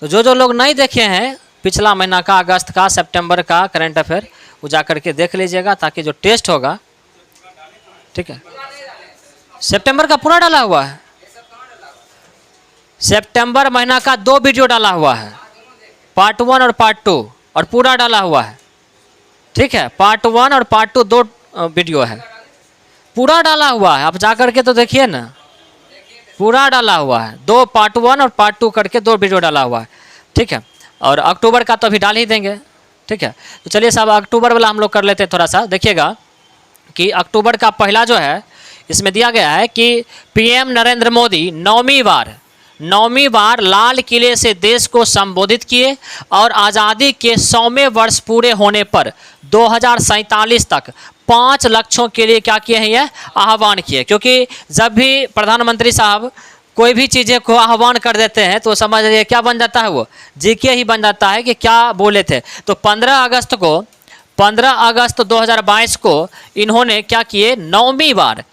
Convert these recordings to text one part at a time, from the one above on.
तो जो जो लोग नहीं देखे हैं पिछला महीना का, अगस्त का, सितंबर का करंट अफेयर, वो जा करके देख लीजिएगा, ताकि जो टेस्ट होगा, ठीक है। सितंबर का पूरा डाला हुआ है, सितंबर महीना का 2 वीडियो डाला हुआ है, पार्ट 1 और पार्ट 2, और पूरा डाला हुआ है, ठीक है। पार्ट 1 और पार्ट 2 2 वीडियो है, पूरा डाला हुआ है। आप जा करके तो देखिए ना, पूरा डाला हुआ है, 2 पार्ट 1 और पार्ट 2 करके 2 वीडियो डाला हुआ है, ठीक है। और अक्टूबर का तो अभी डाल ही देंगे, ठीक है। तो चलिए साहब, अक्टूबर वाला हम लोग कर लेते हैं थोड़ा सा। देखिएगा कि अक्टूबर का पहला जो है, इसमें दिया गया है कि पीएम नरेंद्र मोदी 9वीं बार लाल किले से देश को संबोधित किए और आज़ादी के 100वें वर्ष पूरे होने पर 2047 तक 5 लक्ष्यों के लिए क्या किए हैं, ये आह्वान किए। क्योंकि जब भी प्रधानमंत्री साहब कोई भी चीज़ें को आह्वान कर देते हैं तो समझ लीजिए क्या बन जाता है, वो जीके ही बन जाता है कि क्या बोले थे। तो 15 अगस्त 2022 को इन्होंने क्या किए, 9वीं बार,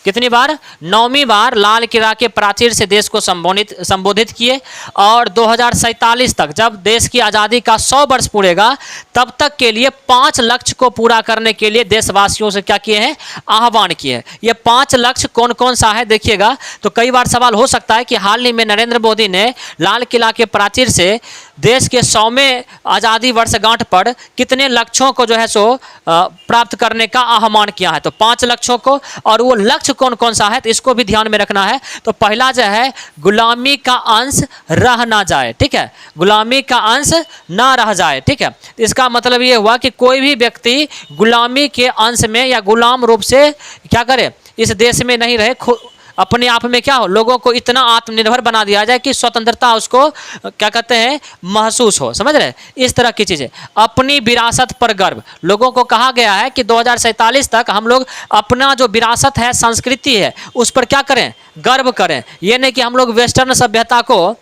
कितनी बार, 9वीं बार लाल किला के प्राचीर से देश को संबोधित किए। और 2047 तक, जब देश की आज़ादी का 100 वर्ष पूरेगा, तब तक के लिए 5 लक्ष्य को पूरा करने के लिए देशवासियों से क्या किए हैं, आह्वान किए हैं। ये 5 लक्ष्य कौन कौन सा है देखिएगा। तो कई बार सवाल हो सकता है कि हाल ही में नरेंद्र मोदी ने लाल किला के प्राचीर से देश के 100वें आज़ादी वर्षगांठ पर कितने लक्ष्यों को जो है सो प्राप्त करने का आह्वान किया है। तो 5 लक्ष्यों को, और वो लक्ष्य कौन कौन सा है तो इसको भी ध्यान में रखना है। तो पहला जो है, गुलामी का अंश रह ना जाए, ठीक है, गुलामी का अंश ना रह जाए, ठीक है। इसका मतलब ये हुआ कि कोई भी व्यक्ति गुलामी के अंश में या गुलाम रूप से क्या करे, इस देश में नहीं रहे, अपने आप में क्या हो, लोगों को इतना आत्मनिर्भर बना दिया जाए कि स्वतंत्रता उसको क्या कहते हैं, महसूस हो, समझ रहे। इस तरह की चीज़ें, अपनी विरासत पर गर्व, लोगों को कहा गया है कि 2047 तक हम लोग अपना जो विरासत है, संस्कृति है, उस पर क्या करें, गर्व करें। ये नहीं कि हम लोग वेस्टर्न सभ्यता को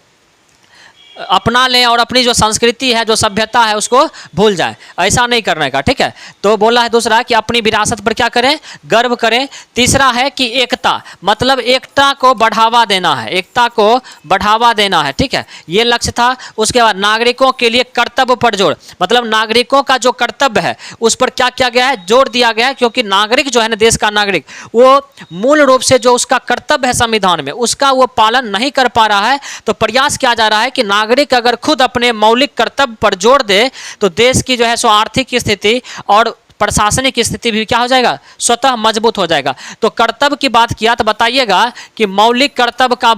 अपना लें और अपनी जो संस्कृति है, जो सभ्यता है, उसको भूल जाएं, ऐसा नहीं करने का, ठीक है। तो बोला है दूसरा कि अपनी विरासत पर क्या करें, गर्व करें। तीसरा है कि एकता, मतलब एकता को बढ़ावा देना है, एकता को बढ़ावा देना है, ठीक है, ये लक्ष्य था। उसके बाद नागरिकों के लिए कर्तव्य पर जोर, मतलब नागरिकों का जो कर्तव्य है उस पर क्या किया गया है, जोर दिया गया है। क्योंकि नागरिक जो है ना, देश का नागरिक, वो मूल रूप से जो उसका कर्तव्य है संविधान में, उसका वो पालन नहीं कर पा रहा है। तो प्रयास किया जा रहा है कि नागरिक अगर खुद अपने मौलिक कर्तव्य पर जोर दे तो देश की जो है सो आर्थिक स्थिति और प्रशासनिक स्थिति भी क्या हो जाएगा, स्वतः मजबूत हो जाएगा। तो कर्तव्य की बात किया तो बताइएगा कि मौलिक कर्तव्य का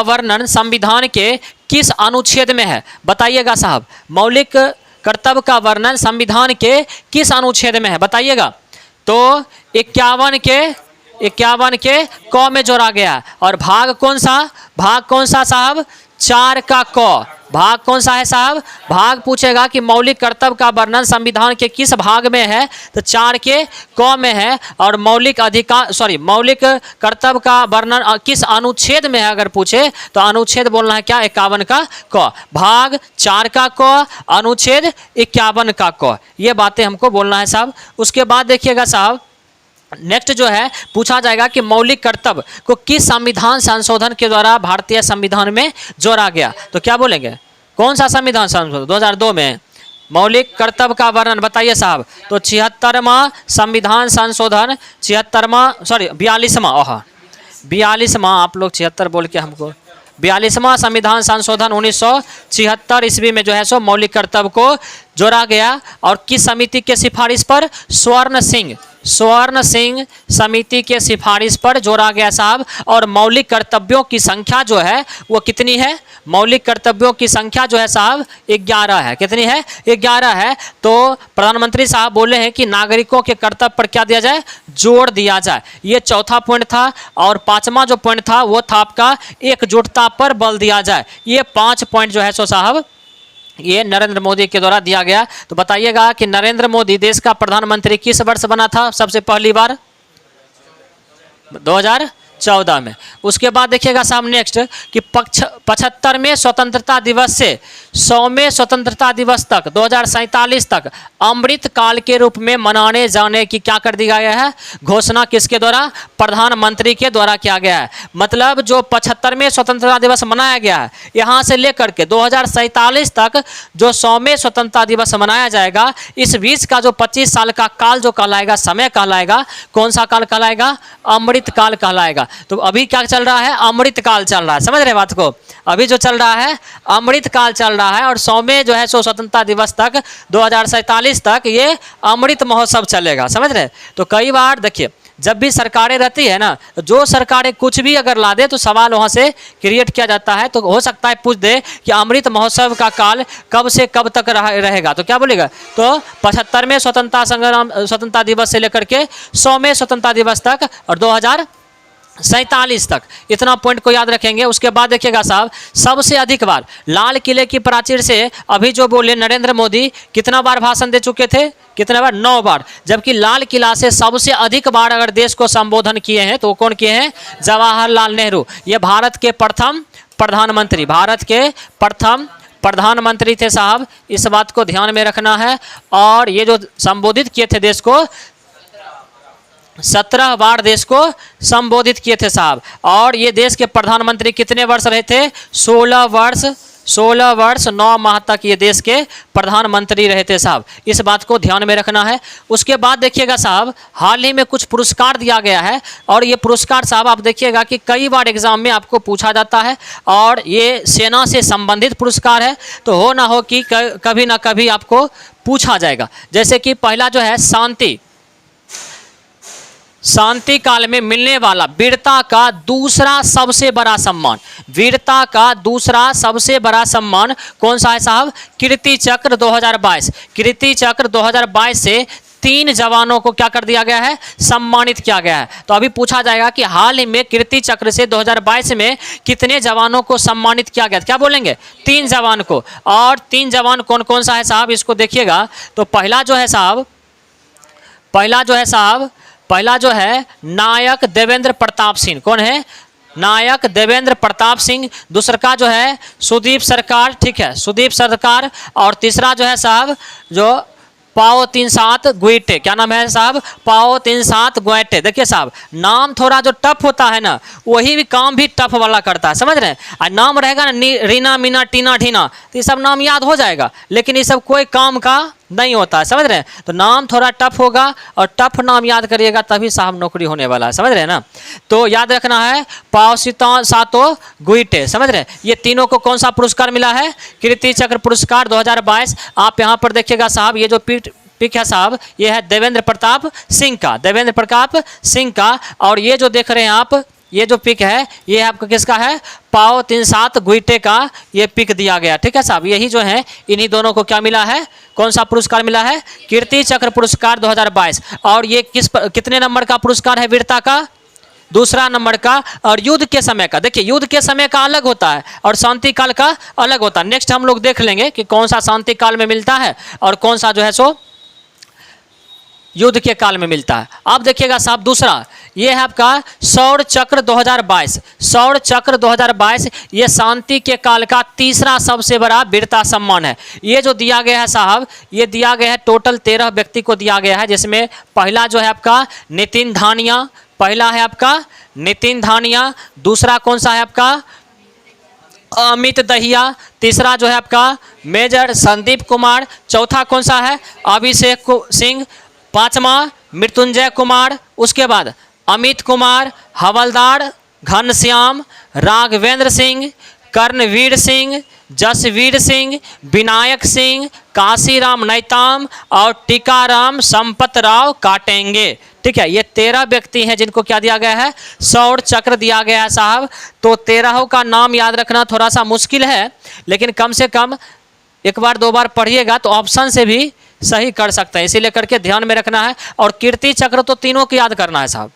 वर्णन संविधान के किस अनुच्छेद में है, बताइएगा साहब। मौलिक कर्तव्य का वर्णन संविधान के किस अनुच्छेद में है, बताइएगा। तो 51 के क में जोड़ा गया। और भाग कौन सा साहब, 4 का क। भाग कौन सा है साहब, भाग पूछेगा कि मौलिक कर्तव्य का वर्णन संविधान के किस भाग में है, तो 4 के क में है। और मौलिक कर्तव्य का वर्णन किस अनुच्छेद में है अगर पूछे तो अनुच्छेद बोलना है क्या, 51 का क। भाग 4 का क, अनुच्छेद 51 का क, ये बातें हमको बोलना है साहब। उसके बाद देखिएगा साहब, नेक्स्ट जो है पूछा जाएगा कि मौलिक कर्तव्य को किस संविधान संशोधन के द्वारा भारतीय संविधान में जोड़ा गया। तो क्या बोलेंगे, कौन सा संविधान संशोधन, 2002 में मौलिक कर्तव्य का वर्णन बताइए साहब। तो 76वां संविधान संशोधन, 42वां, आप लोग 76 बोल के हमको, 42वां संविधान संशोधन 1976 ईस्वी में जो है सो मौलिक कर्तव्य को जोड़ा गया। और किस समिति के सिफारिश पर, स्वर्ण सिंह समिति के सिफारिश पर जोड़ा गया साहब। और मौलिक कर्तव्यों की संख्या जो है वो कितनी है, मौलिक कर्तव्यों की संख्या जो है साहब 11 है। कितनी है, 11 है। तो प्रधानमंत्री साहब बोले हैं कि नागरिकों के कर्तव्य पर क्या दिया जाए, जोर दिया जाए। ये चौथा पॉइंट था। और 5वां जो पॉइंट था वो था आपका एकजुटता पर बल दिया जाए। ये 5 पॉइंट जो है सो साहब ये नरेंद्र मोदी के द्वारा दिया गया। तो बताइएगा कि नरेंद्र मोदी देश का प्रधानमंत्री किस वर्ष बना था सबसे पहली बार, 14 में। उसके बाद देखिएगा साहब नेक्स्ट कि 75वें स्वतंत्रता दिवस से 100वें स्वतंत्रता दिवस तक 2047 तक अमृत काल के रूप में मनाने जाने की क्या कर दिया गया है, घोषणा किसके द्वारा, प्रधानमंत्री के द्वारा किया गया है। मतलब जो 75वें स्वतंत्रता दिवस मनाया गया है, यहाँ से लेकर के 2047 तक जो 100वें स्वतंत्रता दिवस मनाया जाएगा, इस बीच का जो 25 साल का काल जो कहलाएगा, समय कहलाएगा, कौन सा काल कहलाएगा, अमृत काल कहलाएगा। तो अभी क्या चल रहा है, अमृत काल चल रहा है, समझ रहे बात को, अभी जो चल रहा है अमृत काल चल रहा है, और 100वें जो है सो स्वतंत्रता दिवस तक 2047 तक ये अमृत महोत्सव चलेगा, समझ रहे। तो कई बार देखिए जब भी सरकारें रहती है ना, तो जो सरकारें कुछ भी अगर ला दे तो सवाल वहाँ से क्रिएट किया जाता है, तो हो सकता है पूछ दे कि अमृत महोत्सव का काल कब से कब तक रहेगा, तो क्या बोलेगा, तो 75वें स्वतंत्रता दिवस से लेकर के 100वें स्वतंत्रता दिवस तक और 2047 तक, इतना पॉइंट को याद रखेंगे। उसके बाद देखिएगा साहब, सबसे अधिक बार लाल किले की प्राचीर से अभी जो बोले नरेंद्र मोदी कितना बार भाषण दे चुके थे, कितने बार, 9 बार, जबकि लाल किला से सबसे अधिक बार अगर देश को संबोधन किए हैं तो कौन किए हैं, जवाहरलाल नेहरू। ये भारत के प्रथम प्रधानमंत्री, भारत के प्रथम प्रधानमंत्री थे साहब, इस बात को ध्यान में रखना है। और ये जो संबोधित किए थे देश को, 17 बार देश को संबोधित किए थे साहब। और ये देश के प्रधानमंत्री कितने वर्ष रहे थे, 16 वर्ष 9 माह तक ये देश के प्रधानमंत्री रहे थे साहब, इस बात को ध्यान में रखना है। उसके बाद देखिएगा साहब, हाल ही में कुछ पुरस्कार दिया गया है, और ये पुरस्कार साहब आप देखिएगा कि कई बार एग्जाम में आपको पूछा जाता है, और ये सेना से संबंधित पुरस्कार है, तो हो ना हो कि कभी ना कभी आपको पूछा जाएगा। जैसे कि पहला जो है शांति काल में मिलने वाला वीरता का दूसरा सबसे बड़ा सम्मान, वीरता का दूसरा सबसे बड़ा सम्मान कौन सा है साहब, कीर्ति चक्र 2022। कीर्ति चक्र 2022 से 3 जवानों को क्या कर दिया गया है, सम्मानित किया गया है। तो अभी पूछा जाएगा कि हाल ही में कीर्ति चक्र से 2022 में कितने जवानों को सम्मानित किया गया, क्या बोलेंगे, 3 जवान को। और 3 जवान कौन कौन सा है साहब, इसको देखिएगा। तो पहला जो है नायक देवेंद्र प्रताप सिंह, कौन है, नायक देवेंद्र प्रताप सिंह। दूसरा का जो है सुदीप सरकार, ठीक है, सुदीप सरकार। और तीसरा जो है साहब जो पाओ 37 गुइटे, क्या नाम है साहब, पाओ 37 गुइटे। देखिए साहब, नाम थोड़ा जो टफ होता है ना, वही भी काम भी टफ वाला करता है, समझ रहे हैं। और नाम रहेगा ना रीना मीना टीना ढीना, तो ये सब नाम याद हो जाएगा, लेकिन ये सब कोई काम का नहीं होता है, समझ रहे हैं। तो नाम थोड़ा टफ होगा, और टफ नाम याद करिएगा तभी साहब नौकरी होने वाला है, समझ रहे हैं ना। तो याद रखना है पाओ सातो गुइटे, समझ रहे हैं। ये तीनों को कौन सा पुरस्कार मिला है, कीर्ति चक्र पुरस्कार 2022। आप यहाँ पर देखिएगा साहब, ये जो पिक है साहब, ये है देवेंद्र प्रताप सिंह का, देवेंद्र प्रताप सिंह का। और ये जो देख रहे हैं आप, ये जो पिक है, ये आपका किसका है, पाओ 37 गुइटे का ये पिक दिया गया, ठीक है साहब। यही जो है, इन्हीं दोनों को क्या मिला है, कौन सा पुरस्कार मिला है, कीर्ति चक्र पुरस्कार 2022। और ये कितने नंबर का पुरस्कार है, वीरता का दूसरा नंबर का। और युद्ध के समय का, देखिए युद्ध के समय का अलग होता है और शांति काल का अलग होता है। नेक्स्ट हम लोग देख लेंगे कि कौन सा शांति काल में मिलता है और कौन सा जो है सो युद्ध के काल में मिलता है। आप देखिएगा साहब, दूसरा ये है आपका शौर्य चक्र 2022। शौर्य चक्र 2022 ये शांति के काल का तीसरा सबसे बड़ा वीरता सम्मान है। ये जो दिया गया है साहब, ये दिया गया है टोटल 13 व्यक्ति को दिया गया है, जिसमें पहला जो है आपका नितिन धानिया, पहला है आपका नितिन धानिया। दूसरा कौन सा है आपका अमित दहिया। तीसरा जो है आपका मेजर संदीप कुमार। चौथा कौन सा है अभिषेक सिंह। पांचवा मृत्युंजय कुमार। उसके बाद अमित कुमार, हवलदार घनश्याम, राघवेंद्र सिंह, कर्णवीर सिंह, जसवीर सिंह, विनायक सिंह, काशीराम नैताम और टीकाराम संपतराव काटेंगे। ठीक है, ये 13 व्यक्ति हैं जिनको क्या दिया गया है, शौर्य चक्र दिया गया है साहब। तो 13 का नाम याद रखना थोड़ा सा मुश्किल है, लेकिन कम से कम एक बार 2 बार पढ़िएगा तो ऑप्शन से भी सही कर सकते हैं, इसीलिए करके ध्यान में रखना है। और कीर्ति चक्र तो तीनों को याद करना है साहब,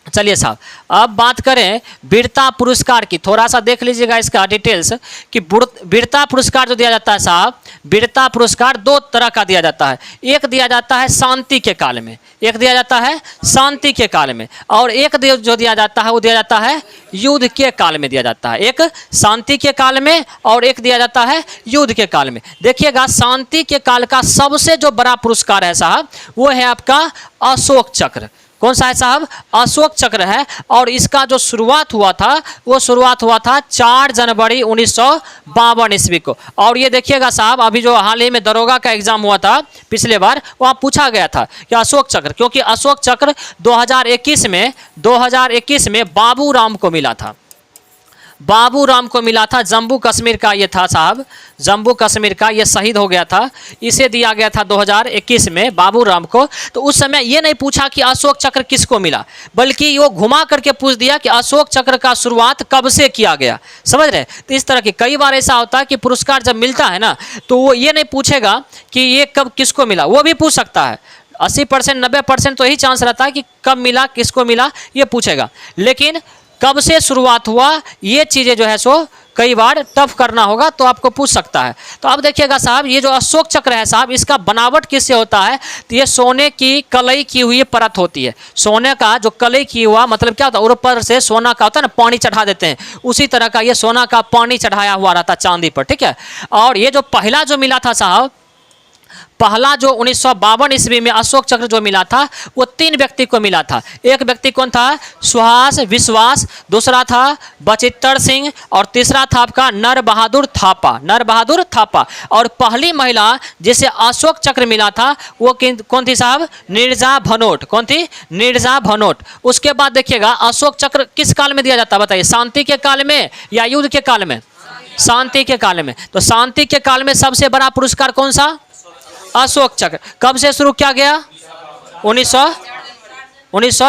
चलिए साहब, अब बात करें वीरता पुरस्कार की। थोड़ा सा देख लीजिएगा इसका डिटेल्स कि वीरता पुरस्कार जो दिया जाता है साहब, वीरता पुरस्कार दो तरह का दिया जाता है। एक दिया जाता है शांति के काल में, एक दिया जाता है शांति के काल में, और एक जो दिया जाता है वो दिया जाता है युद्ध के काल में दिया जाता है। एक शांति के काल में और एक दिया जाता है युद्ध के काल में। देखिएगा, शांति के काल का सबसे जो बड़ा पुरस्कार है साहब, वो है आपका अशोक चक्र। कौन सा है साहब? अशोक चक्र है। और इसका जो शुरुआत हुआ था वो शुरुआत हुआ था 4 जनवरी 1952 ईस्वी को। और ये देखिएगा साहब, अभी जो हाल ही में दरोगा का एग्जाम हुआ था पिछले बार, वहाँ पूछा गया था कि अशोक चक्र, क्योंकि अशोक चक्र 2021 में बाबू राम को मिला था। बाबू राम को मिला था, जम्मू कश्मीर का ये था साहब, जम्मू कश्मीर का ये शहीद हो गया था, इसे दिया गया था 2021 में बाबू राम को। तो उस समय ये नहीं पूछा कि अशोक चक्र किसको मिला, बल्कि वो घुमा करके पूछ दिया कि अशोक चक्र का शुरुआत कब से किया गया। समझ रहे? तो इस तरह की कई बार ऐसा होता है कि पुरस्कार जब मिलता है ना, तो वो ये नहीं पूछेगा कि ये कब किसको मिला, वो भी पूछ सकता है। 80% 90% तो यही चांस रहता है कि कब मिला, किसको मिला, ये पूछेगा। लेकिन कब से शुरुआत हुआ, ये चीज़ें जो है सो कई बार टफ करना होगा, तो आपको पूछ सकता है। तो अब देखिएगा साहब, ये जो अशोक चक्र है साहब, इसका बनावट किससे होता है? तो ये सोने की कलई की हुई परत होती है। सोने का जो कलई की हुआ मतलब क्या होता है? ऊपर से सोना का होता है ना, पानी चढ़ा देते हैं, उसी तरह का ये सोना का पानी चढ़ाया हुआ रहता चांदी पर, ठीक है। और ये जो पहला जो मिला था साहब, पहला जो 1952 ईस्वी में अशोक चक्र जो मिला था, वो 3 व्यक्ति को मिला था। एक व्यक्ति कौन था? सुहास विश्वास, दूसरा था बचित्तर सिंह, और तीसरा था आपका नर बहादुर थापा, नर बहादुर थापा। और पहली महिला जिसे अशोक चक्र मिला था वो कौन थी साहब? नीरजा भनोट। कौन थी? नीरजा भनोट। उसके बाद देखिएगा, अशोक चक्र किस काल में दिया जाता है बताइए? शांति के काल में या युद्ध के काल में? शांति के काल में। तो शांति के काल में सबसे बड़ा पुरस्कार कौन सा? अशोक चक्र। कब से शुरू किया गया?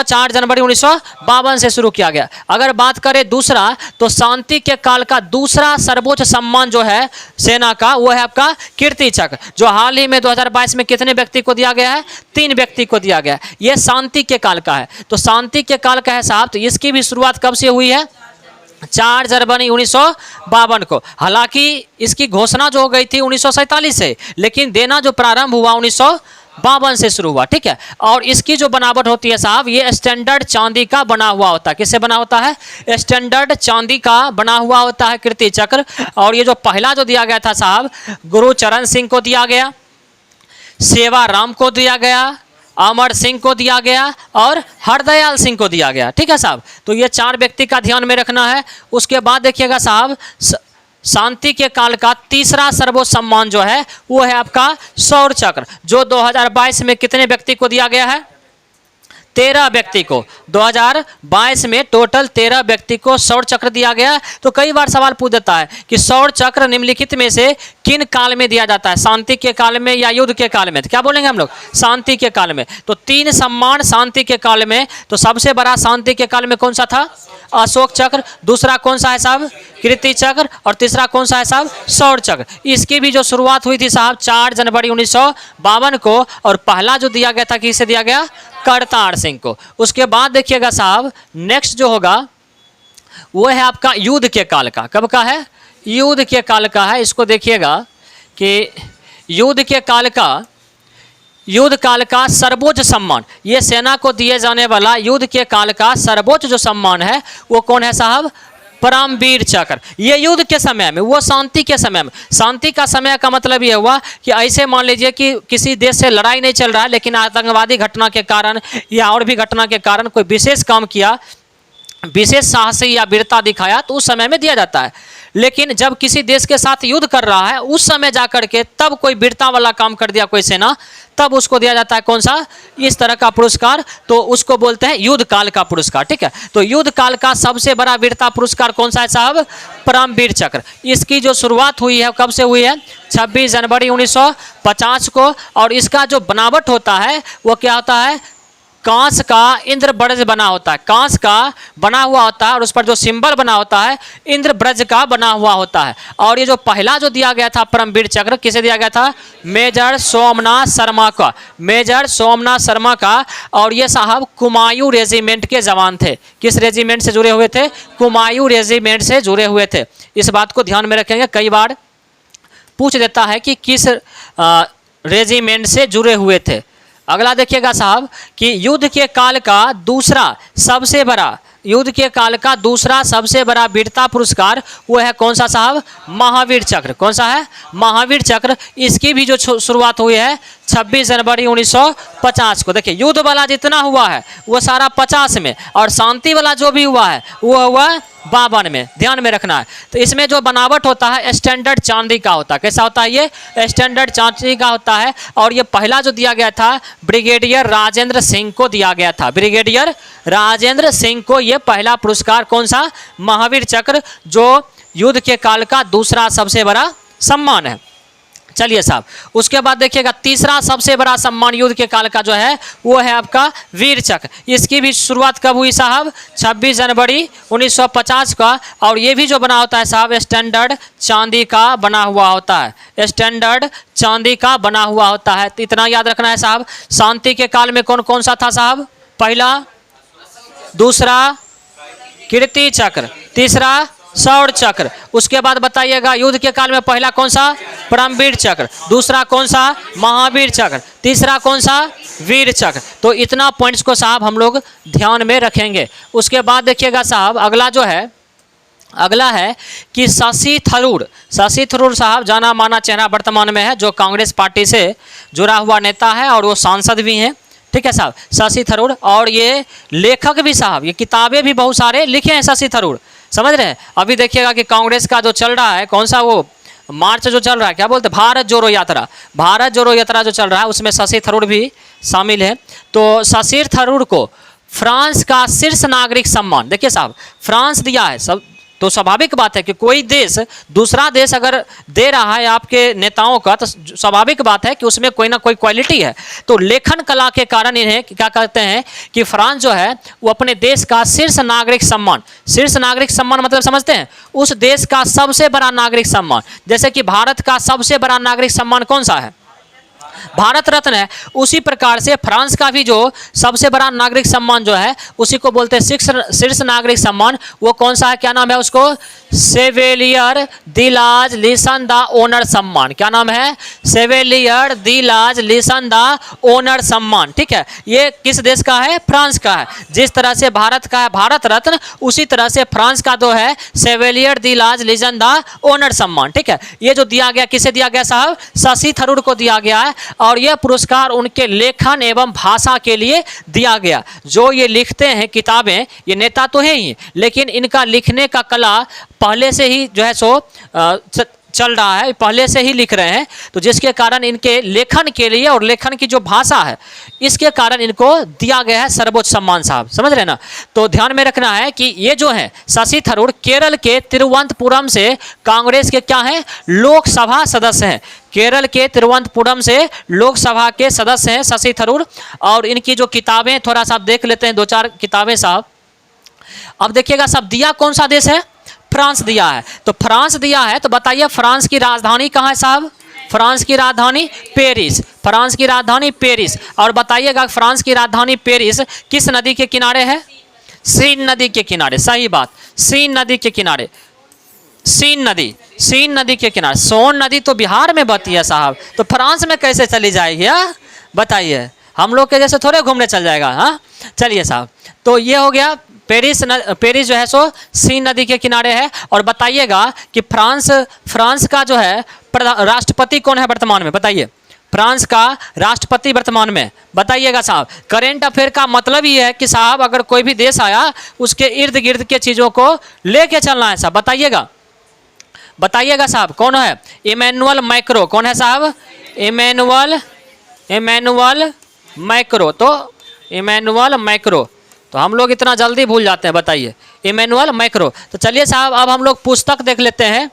4 जनवरी 1952 से शुरू किया गया। अगर बात करें दूसरा, तो शांति के काल का दूसरा सर्वोच्च सम्मान जो है सेना का, वो है आपका कीर्ति चक्र, जो हाल ही में 2022 में कितने व्यक्ति को दिया गया है? 3 व्यक्ति को दिया गया है। ये शांति के काल का है। तो शांति के काल का है साहब, तो इसकी भी शुरुआत कब से हुई है? 4 जनवरी 1952 को। हालांकि इसकी घोषणा जो हो गई थी 1947 से, लेकिन देना जो प्रारंभ हुआ 1952 से शुरू हुआ, ठीक है। और इसकी जो बनावट होती है साहब, ये स्टैंडर्ड चांदी का बना हुआ होता है। किससे बना होता है? स्टैंडर्ड चांदी का बना हुआ होता है कीर्ति चक्र। और ये जो पहला जो दिया गया था साहब, गुरुचरण सिंह को दिया गया, सेवा राम को दिया गया, अमर सिंह को दिया गया, और हरदयाल सिंह को दिया गया, ठीक है साहब। तो ये 4 व्यक्ति का ध्यान में रखना है। उसके बाद देखिएगा साहब, शांति के काल का तीसरा सर्वोच्च सम्मान जो है वो है आपका शौर्य चक्र, जो 2022 में कितने व्यक्ति को दिया गया है? 13 व्यक्ति को। 2022 में टोटल 13 व्यक्ति को शौर्य चक्र दिया गया। तो कई बार सवाल पूछ देता है कि शौर्य चक्र निम्नलिखित में से किन काल में दिया जाता है? शांति के काल में या युद्ध के काल में? तो क्या बोलेंगे हम लोग? शांति के काल में। तो 3 सम्मान शांति के काल में। तो सबसे बड़ा शांति के काल में कौन सा था? अशोक चक्र। दूसरा कौन सा है साहब? कीर्ति चक्र। और तीसरा कौन सा है साहब? शौर्य चक्र। इसकी भी जो शुरुआत हुई थी साहब 4 जनवरी 1952 को, और पहला जो दिया गया था किसे दिया गया? करतार सिंह को। उसके बाद देखिएगा साहब, नेक्स्ट जो होगा वो है आपका युद्ध के काल का। कब का है? युद्ध के काल का है। इसको देखिएगा कि युद्ध काल का सर्वोच्च सम्मान, ये सेना को दिए जाने वाला युद्ध के काल का सर्वोच्च जो सम्मान है वो कौन है साहब? परमवीर चक्र। ये युद्ध के समय में, वो शांति के समय में। शांति का समय का मतलब ये हुआ कि ऐसे मान लीजिए कि किसी देश से लड़ाई नहीं चल रहा है, लेकिन आतंकवादी घटना के कारण या और भी घटना के कारण कोई विशेष काम किया, विशेष साहसी या वीरता दिखाया, तो उस समय में दिया जाता है। लेकिन जब किसी देश के साथ युद्ध कर रहा है, उस समय जाकर के तब कोई वीरता वाला काम कर दिया कोई सेना, तब उसको दिया जाता है कौन सा? इस तरह का पुरस्कार। तो उसको बोलते हैं युद्ध काल का पुरस्कार, ठीक है। तो युद्ध काल का सबसे बड़ा वीरता पुरस्कार कौन सा है साहब? परमवीर चक्र। इसकी जो शुरुआत हुई है कब से हुई है? 26 जनवरी 1950 को। और इसका जो बनावट होता है वो क्या होता है? कांस का इंद्रब्रज बना होता है, कांस का बना हुआ होता है और उस पर जो सिंबल बना होता है इंद्रब्रज का बना हुआ होता है। और ये जो पहला जो दिया गया था परमवीर चक्र किसे दिया गया था? मेजर सोमनाथ शर्मा का, मेजर सोमनाथ शर्मा का। और ये साहब कुमायूं रेजिमेंट के जवान थे। किस रेजिमेंट से जुड़े हुए थे? कुमायूं रेजिमेंट से जुड़े हुए थे। इस बात को ध्यान में रखेंगे, कई बार पूछ देता है कि किस रेजिमेंट से जुड़े हुए थे। अगला देखिएगा साहब कि युद्ध के काल का दूसरा सबसे बड़ा, युद्ध के काल का दूसरा सबसे बड़ा वीरता पुरस्कार वो है कौन सा साहब? महावीर चक्र। कौन सा है? महावीर चक्र। इसकी भी जो शुरुआत हुई है 26 जनवरी 1950 को। देखिए युद्ध वाला जितना हुआ है वो सारा 50 में, और शांति वाला जो भी हुआ है वो हुआ 52 में। ध्यान में रखना है। तो इसमें जो बनावट होता है स्टैंडर्ड चांदी का होता है। कैसा होता है? ये स्टैंडर्ड चांदी का होता है। और ये पहला जो दिया गया था ब्रिगेडियर राजेंद्र सिंह को दिया गया था, ब्रिगेडियर राजेंद्र सिंह को ये पहला पुरस्कार कौन सा? महावीर चक्र, जो युद्ध के काल का दूसरा सबसे बड़ा सम्मान है। चलिए साहब, उसके बाद देखिएगा तीसरा सबसे बड़ा सम्मान युद्ध के काल का जो है वो है आपका वीर चक्र। इसकी भी शुरुआत कब हुई साहब? 26 जनवरी 1950 का। और ये भी जो बना होता है साहब स्टैंडर्ड चांदी का बना हुआ होता है, स्टैंडर्ड चांदी का बना हुआ होता है। तो इतना याद रखना है साहब। शांति के काल में कौन कौन सा था साहब? पहला, दूसरा कीर्ति चक्र, तीसरा शौर्य चक्र। उसके बाद बताइएगा युद्ध के काल में पहला कौन सा? परमवीर चक्र। दूसरा कौन सा? महावीर चक्र। तीसरा कौन सा? वीर चक्र। तो इतना पॉइंट्स को साहब हम लोग ध्यान में रखेंगे। उसके बाद देखिएगा साहब अगला जो है, अगला है कि शशि थरूर। शशि थरूर साहब जाना माना चेहरा वर्तमान में है, जो कांग्रेस पार्टी से जुड़ा हुआ नेता है और वो सांसद भी हैं। ठीक है साहब, शशि थरूर। और ये लेखक भी साहब, ये किताबें भी बहुत सारे लिखे हैं शशि थरूर, समझ रहे हैं। अभी देखिएगा कि कांग्रेस का जो चल रहा है कौन सा वो मार्च जो चल रहा है, क्या बोलते हैं, भारत जोड़ो यात्रा, भारत जोड़ो यात्रा जो चल रहा है उसमें शशि थरूर भी शामिल है। तो शशि थरूर को फ्रांस का शीर्ष नागरिक सम्मान, देखिए साहब फ्रांस दिया है सब, तो स्वाभाविक बात है कि कोई देश दूसरा देश अगर दे रहा है आपके नेताओं का तो स्वाभाविक बात है कि उसमें कोई ना कोई क्वालिटी है। तो लेखन कला के कारण इन्हें क्या कहते हैं कि फ्रांस जो है वो अपने देश का शीर्ष नागरिक सम्मान, शीर्ष नागरिक सम्मान मतलब समझते हैं उस देश का सबसे बड़ा नागरिक सम्मान। जैसे कि भारत का सबसे बड़ा नागरिक सम्मान कौन सा है? भारत रत्न है। उसी प्रकार से फ्रांस का भी जो सबसे बड़ा नागरिक सम्मान जो है उसी को बोलते हैं शीर्ष नागरिक सम्मान। वो कौन सा है, क्या नाम है उसको? सेवेलियर दी लाज लिसन द ओनर सम्मान। क्या नाम है? सेवेलियर दी लाज लिसन द ओनर सम्मान। ठीक है, ये किस देश का है? फ्रांस का है। जिस तरह से भारत का है भारत रत्न, उसी तरह से फ्रांस का जो है सेवेलियर दी लाज लिसन द ओनर सम्मान। ठीक है, ये जो दिया गया किसे दिया गया साहब? शशि थरूर को दिया गया है। और यह पुरस्कार उनके लेखन एवं भाषा के लिए दिया गया। जो ये लिखते हैं किताबें, ये नेता तो है ही, लेकिन इनका लिखने का कला पहले से ही जो है सो चल रहा है, पहले से ही लिख रहे हैं। तो जिसके कारण इनके लेखन के लिए और लेखन की जो भाषा है इसके कारण इनको दिया गया है सर्वोच्च सम्मान साहब, समझ रहे ना। तो ध्यान में रखना है कि ये जो है शशि थरूर केरल के तिरुवनंतपुरम से कांग्रेस के क्या हैं? लोकसभा सदस्य हैं। केरल के तिरुवनंतपुरम से लोकसभा के सदस्य हैं शशि थरूर। और इनकी जो किताबें थोड़ा सा देख लेते हैं, 2-4 किताबें साहब। अब देखिएगा साहब दिया कौन सा देश है? फ्रांस दिया है। तो फ्रांस दिया है तो बताइए फ्रांस की राजधानी कहाँ है साहब? फ्रांस की राजधानी पेरिस, फ्रांस की राजधानी पेरिस। और बताइएगा फ्रांस की राजधानी पेरिस किस नदी के किनारे है? सीन नदी के किनारे। सही बात, सीन नदी के किनारे। सीन नदी, सीन नदी के किनारे। सोन नदी तो बिहार में बहती है साहब, तो फ्रांस में कैसे चली जाएगी? बताइए, हम लोग के जैसे थोड़े घूमने चल जाएगा। हाँ चलिए साहब, तो ये हो गया पेरिस जो है सो सीन नदी के किनारे है। और बताइएगा कि फ्रांस का जो है राष्ट्रपति कौन है वर्तमान में? बताइए, फ्रांस का राष्ट्रपति वर्तमान में बताइएगा साहब। करेंट अफेयर का मतलब ही है कि साहब अगर कोई भी देश आया उसके इर्द गिर्द के चीज़ों को लेके चलना है साहब। बताइएगा, बताइएगा साहब कौन है? Emmanuel Macron. कौन है साहब? Emmanuel Macron. तो इमैनुअल मैक्रो, तो हम लोग इतना जल्दी भूल जाते हैं, बताइए, इमैनुअल मैक्रो। तो चलिए साहब अब हम लोग पुस्तक देख लेते हैं,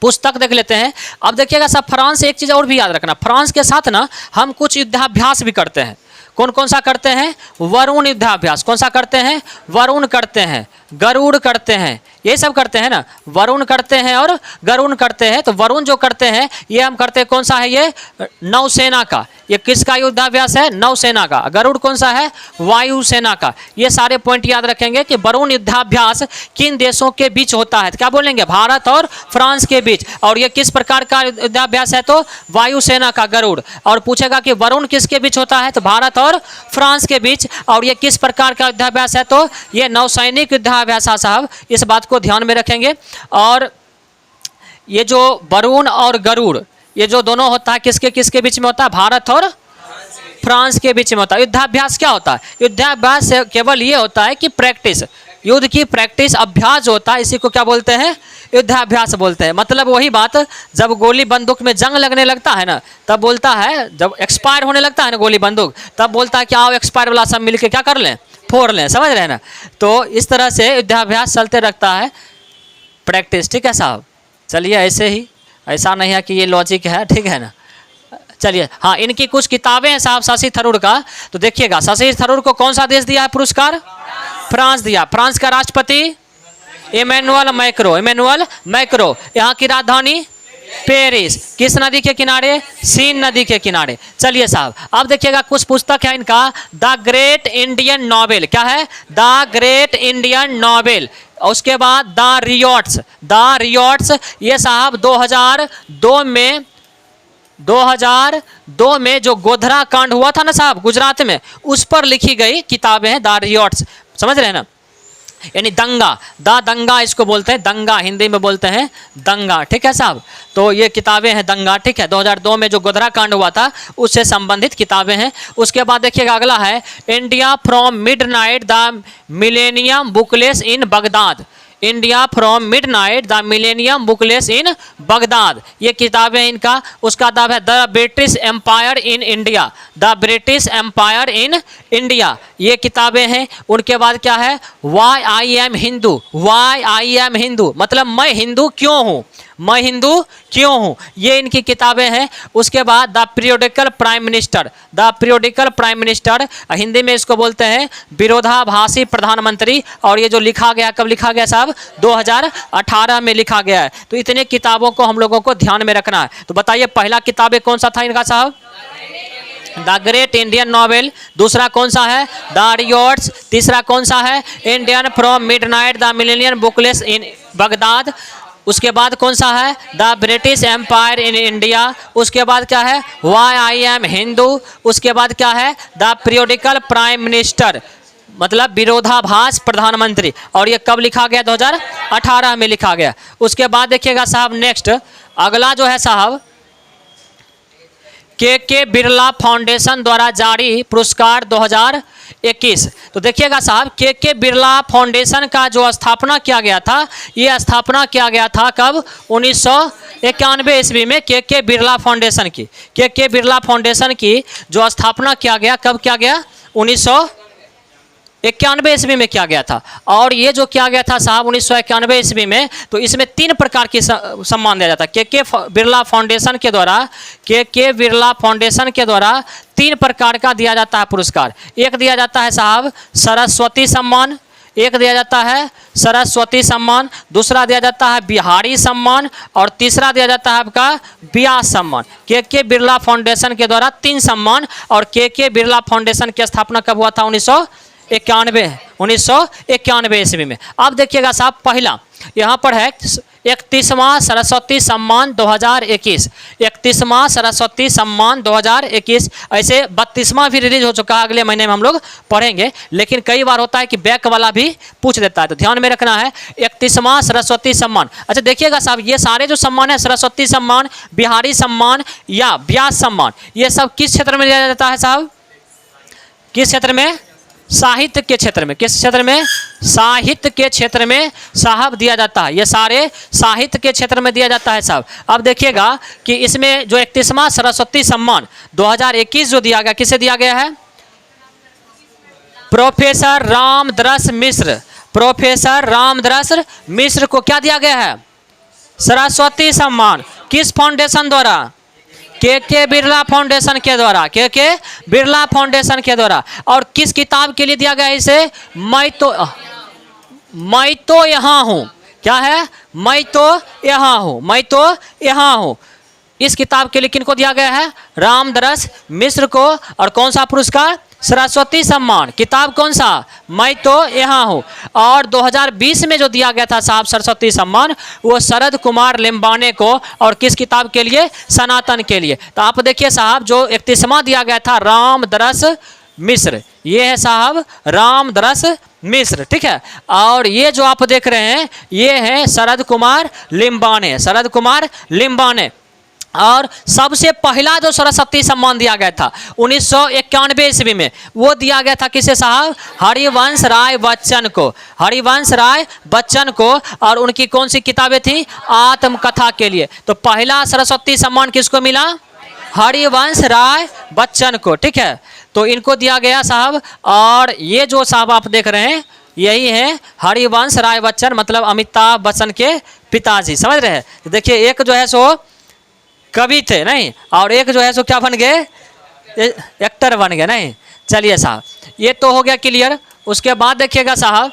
पुस्तक देख लेते हैं। अब देखिएगा साहब फ्रांस, एक चीज़ और भी याद रखना, फ्रांस के साथ ना हम कुछ युद्धाभ्यास भी करते हैं, कौन कौन सा करते हैं? वरुण युद्धाभ्यास। कौन सा करते हैं? वरुण करते हैं, गरुड़ करते हैं, ये सब करते हैं ना। वरुण करते हैं और गरुड़ करते हैं। तो वरुण जो करते हैं ये हम करते हैं, कौन सा है ये? नौसेना का। ये किसका युद्धाभ्यास है? नौसेना का। गरुड़ कौन सा है? वायुसेना का। ये सारे पॉइंट याद रखेंगे कि वरुण युद्धाभ्यास किन देशों के बीच होता है? तो क्या बोलेंगे? भारत और फ्रांस के बीच। और ये किस प्रकार का युद्धाभ्यास है? तो वायुसेना का, गरुड़। और पूछेगा कि वरुण किसके बीच होता है? तो भारत और फ्रांस के बीच। और ये किस प्रकार का युद्धाभ्यास है? तो ये नौसैनिक युद्धाभ्यास है साहब, इस बात को ध्यान में रखेंगे। और ये जो वरुण और गरुड़, ये जो दोनों होता है किसके किसके बीच में होता है? भारत और फ्रांस के बीच में होता है। युद्धाभ्यास क्या होता है? युद्धाभ्यास केवल ये होता है कि प्रैक्टिस, युद्ध की प्रैक्टिस, अभ्यास जो होता है, इसी को क्या बोलते हैं? युद्धाभ्यास बोलते हैं। मतलब वही बात, जब गोली बंदूक में जंग लगने लगता है ना, तब बोलता है, जब एक्सपायर होने लगता है ना गोली बंदूक, तब बोलता है कि आओ एक्सपायर वाला सब मिलके क्या कर लें? फोड़ लें। समझ रहे हैं ना? तो इस तरह से युद्धाभ्यास चलते रखता है, प्रैक्टिस। ठीक है साहब? चलिए, ऐसे ही, ऐसा नहीं है कि ये लॉजिक है, ठीक है ना। चलिए, हाँ, इनकी कुछ किताबें हैं साहब शशि थरूर का। तो देखिएगा, शशि थरूर को कौन सा देश दिया है पुरस्कार? फ्रांस दिया। फ्रांस का राष्ट्रपति इमैनुअल मैक्रो। Emmanuel Macron. यहाँ की राजधानी पेरिस। किस नदी के किनारे? सीन नदी के किनारे। चलिए साहब, अब देखिएगा कुछ पुस्तक है इनका। The great Indian novel. क्या है? The great Indian novel. उसके बाद द रियॉट्स। द रियॉट्स ये साहब 2002 में जो गोधरा कांड हुआ था ना साहब गुजरात में, उस पर लिखी गई किताबें हैं द रियॉट्स। समझ रहे हैं ना? यानी दंगा, दंगा इसको बोलते हैं, दंगा हिंदी में बोलते हैं दंगा। ठीक है साहब? तो ये किताबें हैं दंगा। ठीक है? 2002 में जो गोधरा कांड हुआ था उससे संबंधित किताबें हैं। उसके बाद देखिएगा अगला है India from midnight the millennium bookless in Baghdad. India from midnight the millennium bookless in Baghdad, ये किताबें इनका। उसका नाम है the British empire in India. The British empire in India, ये किताबें हैं। उनके बाद क्या है? Why I am Hindu. Why I am Hindu मतलब मैं हिंदू क्यों हूँ, मैं हिंदू क्यों हूँ, ये इनकी किताबें हैं। उसके बाद the periodical prime minister. The periodical prime minister, Hindi में इसको बोलते हैं विरोधाभासी प्रधानमंत्री। और ये जो लिखा गया, कब लिखा गया साहब? 2018 में लिखा गया है। तो इतने किताबों को हम लोगों को ध्यान में रखना है। तो बताइए पहला किताबें कौन सा था इनका साहब? The great Indian novel. दूसरा कौन सा है? The riots. तीसरा कौन सा है? Indian from midnight the millennium bookless in Baghdad. उसके बाद कौन सा है? The British empire in India. उसके बाद क्या है? Why I am Hindu. उसके बाद क्या है? द पीरियोडिकल प्राइम मिनिस्टर मतलब विरोधाभास प्रधानमंत्री। और ये कब लिखा गया? 2018 में लिखा गया। उसके बाद देखिएगा साहब नेक्स्ट अगला जो है साहब के बिरला फाउंडेशन द्वारा जारी पुरस्कार 2021। तो देखिएगा साहब के बिरला फाउंडेशन का जो स्थापना किया गया था, ये स्थापना किया गया था कब? 1991 ईस्वी में के बिरला फाउंडेशन की। के बिरला फाउंडेशन की जो स्थापना किया गया, कब किया गया? 1991 ईस्वी में किया गया था। और ये जो किया गया था साहब 1991 ईस्वी में, तो इसमें 3 प्रकार की सम्मान दिया जाता है। के बिरला फाउंडेशन के द्वारा, के बिरला फाउंडेशन के द्वारा 3 प्रकार का दिया जाता है पुरस्कार। एक दिया जाता है साहब सरस्वती सम्मान, एक दिया जाता है सरस्वती सम्मान, दूसरा दिया जाता है बिहारी सम्मान, और तीसरा दिया जाता है आपका व्यास सम्मान। के बिरला फाउंडेशन के द्वारा 3 सम्मान। और के बिरला फाउंडेशन की स्थापना कब हुआ था? 1991 ईस्वी में। अब देखिएगा साहब पहला यहाँ पर है 31वां सरस्वती सम्मान 2021। 31वां सरस्वती सम्मान 2021। ऐसे 32वां भी रिलीज हो चुका है, अगले महीने में हम लोग पढ़ेंगे। लेकिन कई बार होता है कि बैक वाला भी पूछ देता है, तो ध्यान में रखना है 31वां सरस्वती सम्मान। अच्छा देखिएगा साहब ये सारे जो सम्मान है, सरस्वती सम्मान, बिहारी सम्मान या व्यास सम्मान, ये सब किस क्षेत्र में दिया जाता है साहब? किस क्षेत्र में? साहित्य के क्षेत्र में। किस क्षेत्र में? साहित्य के क्षेत्र में साहब दिया जाता है। ये सारे साहित्य के क्षेत्र में दिया जाता है साहब। अब देखिएगा कि इसमें जो 31वां सरस्वती सम्मान 2021 जो दिया गया, किसे दिया गया है? प्रोफेसर रामदरस मिश्र। प्रोफेसर रामदरस मिश्र को क्या दिया गया है? सरस्वती सम्मान। किस फाउंडेशन द्वारा? के बिरला फाउंडेशन के द्वारा, के बिरला फाउंडेशन के द्वारा। और किस किताब के लिए दिया गया है इसे? मैं तो यहाँ हूँ। क्या है? मैं तो यहाँ हूँ, मैं तो यहाँ हूँ। इस किताब के लिए किनको दिया गया है? रामदरस मिश्र को। और कौन सा पुरस्कार? सरस्वती सम्मान। किताब कौन सा? मैं तो यहाँ हूँ। और 2020 में जो दिया गया था साहब सरस्वती सम्मान, वो शरद कुमार लिम्बाने को। और किस किताब के लिए? सनातन के लिए। तो आप देखिए साहब, जो 31वां दिया गया था रामदरस मिश्र, ये है साहब रामदरस मिश्र, ठीक है। और ये जो आप देख रहे हैं, ये है शरद कुमार लिम्बाने, शरद कुमार लिम्बाने। और सबसे पहला जो सरस्वती सम्मान दिया गया था 1991 ईस्वी में, वो दिया गया था किसे साहब? हरिवंश राय बच्चन को, हरिवंश राय बच्चन को। और उनकी कौन सी किताबें थी? आत्मकथा के लिए। तो पहला सरस्वती सम्मान किसको मिला? हरिवंश राय बच्चन को, ठीक है। तो इनको दिया गया साहब। और ये जो साहब आप देख रहे हैं, यही है हरिवंश राय बच्चन, मतलब अमिताभ बच्चन के पिताजी, समझ रहे हैं। देखिए, एक जो है सो कवि थे नहीं, और एक जो है सो क्या बन गए? एक्टर बन गए नहीं। चलिए साहब, ये तो हो गया क्लियर। उसके बाद देखिएगा साहब,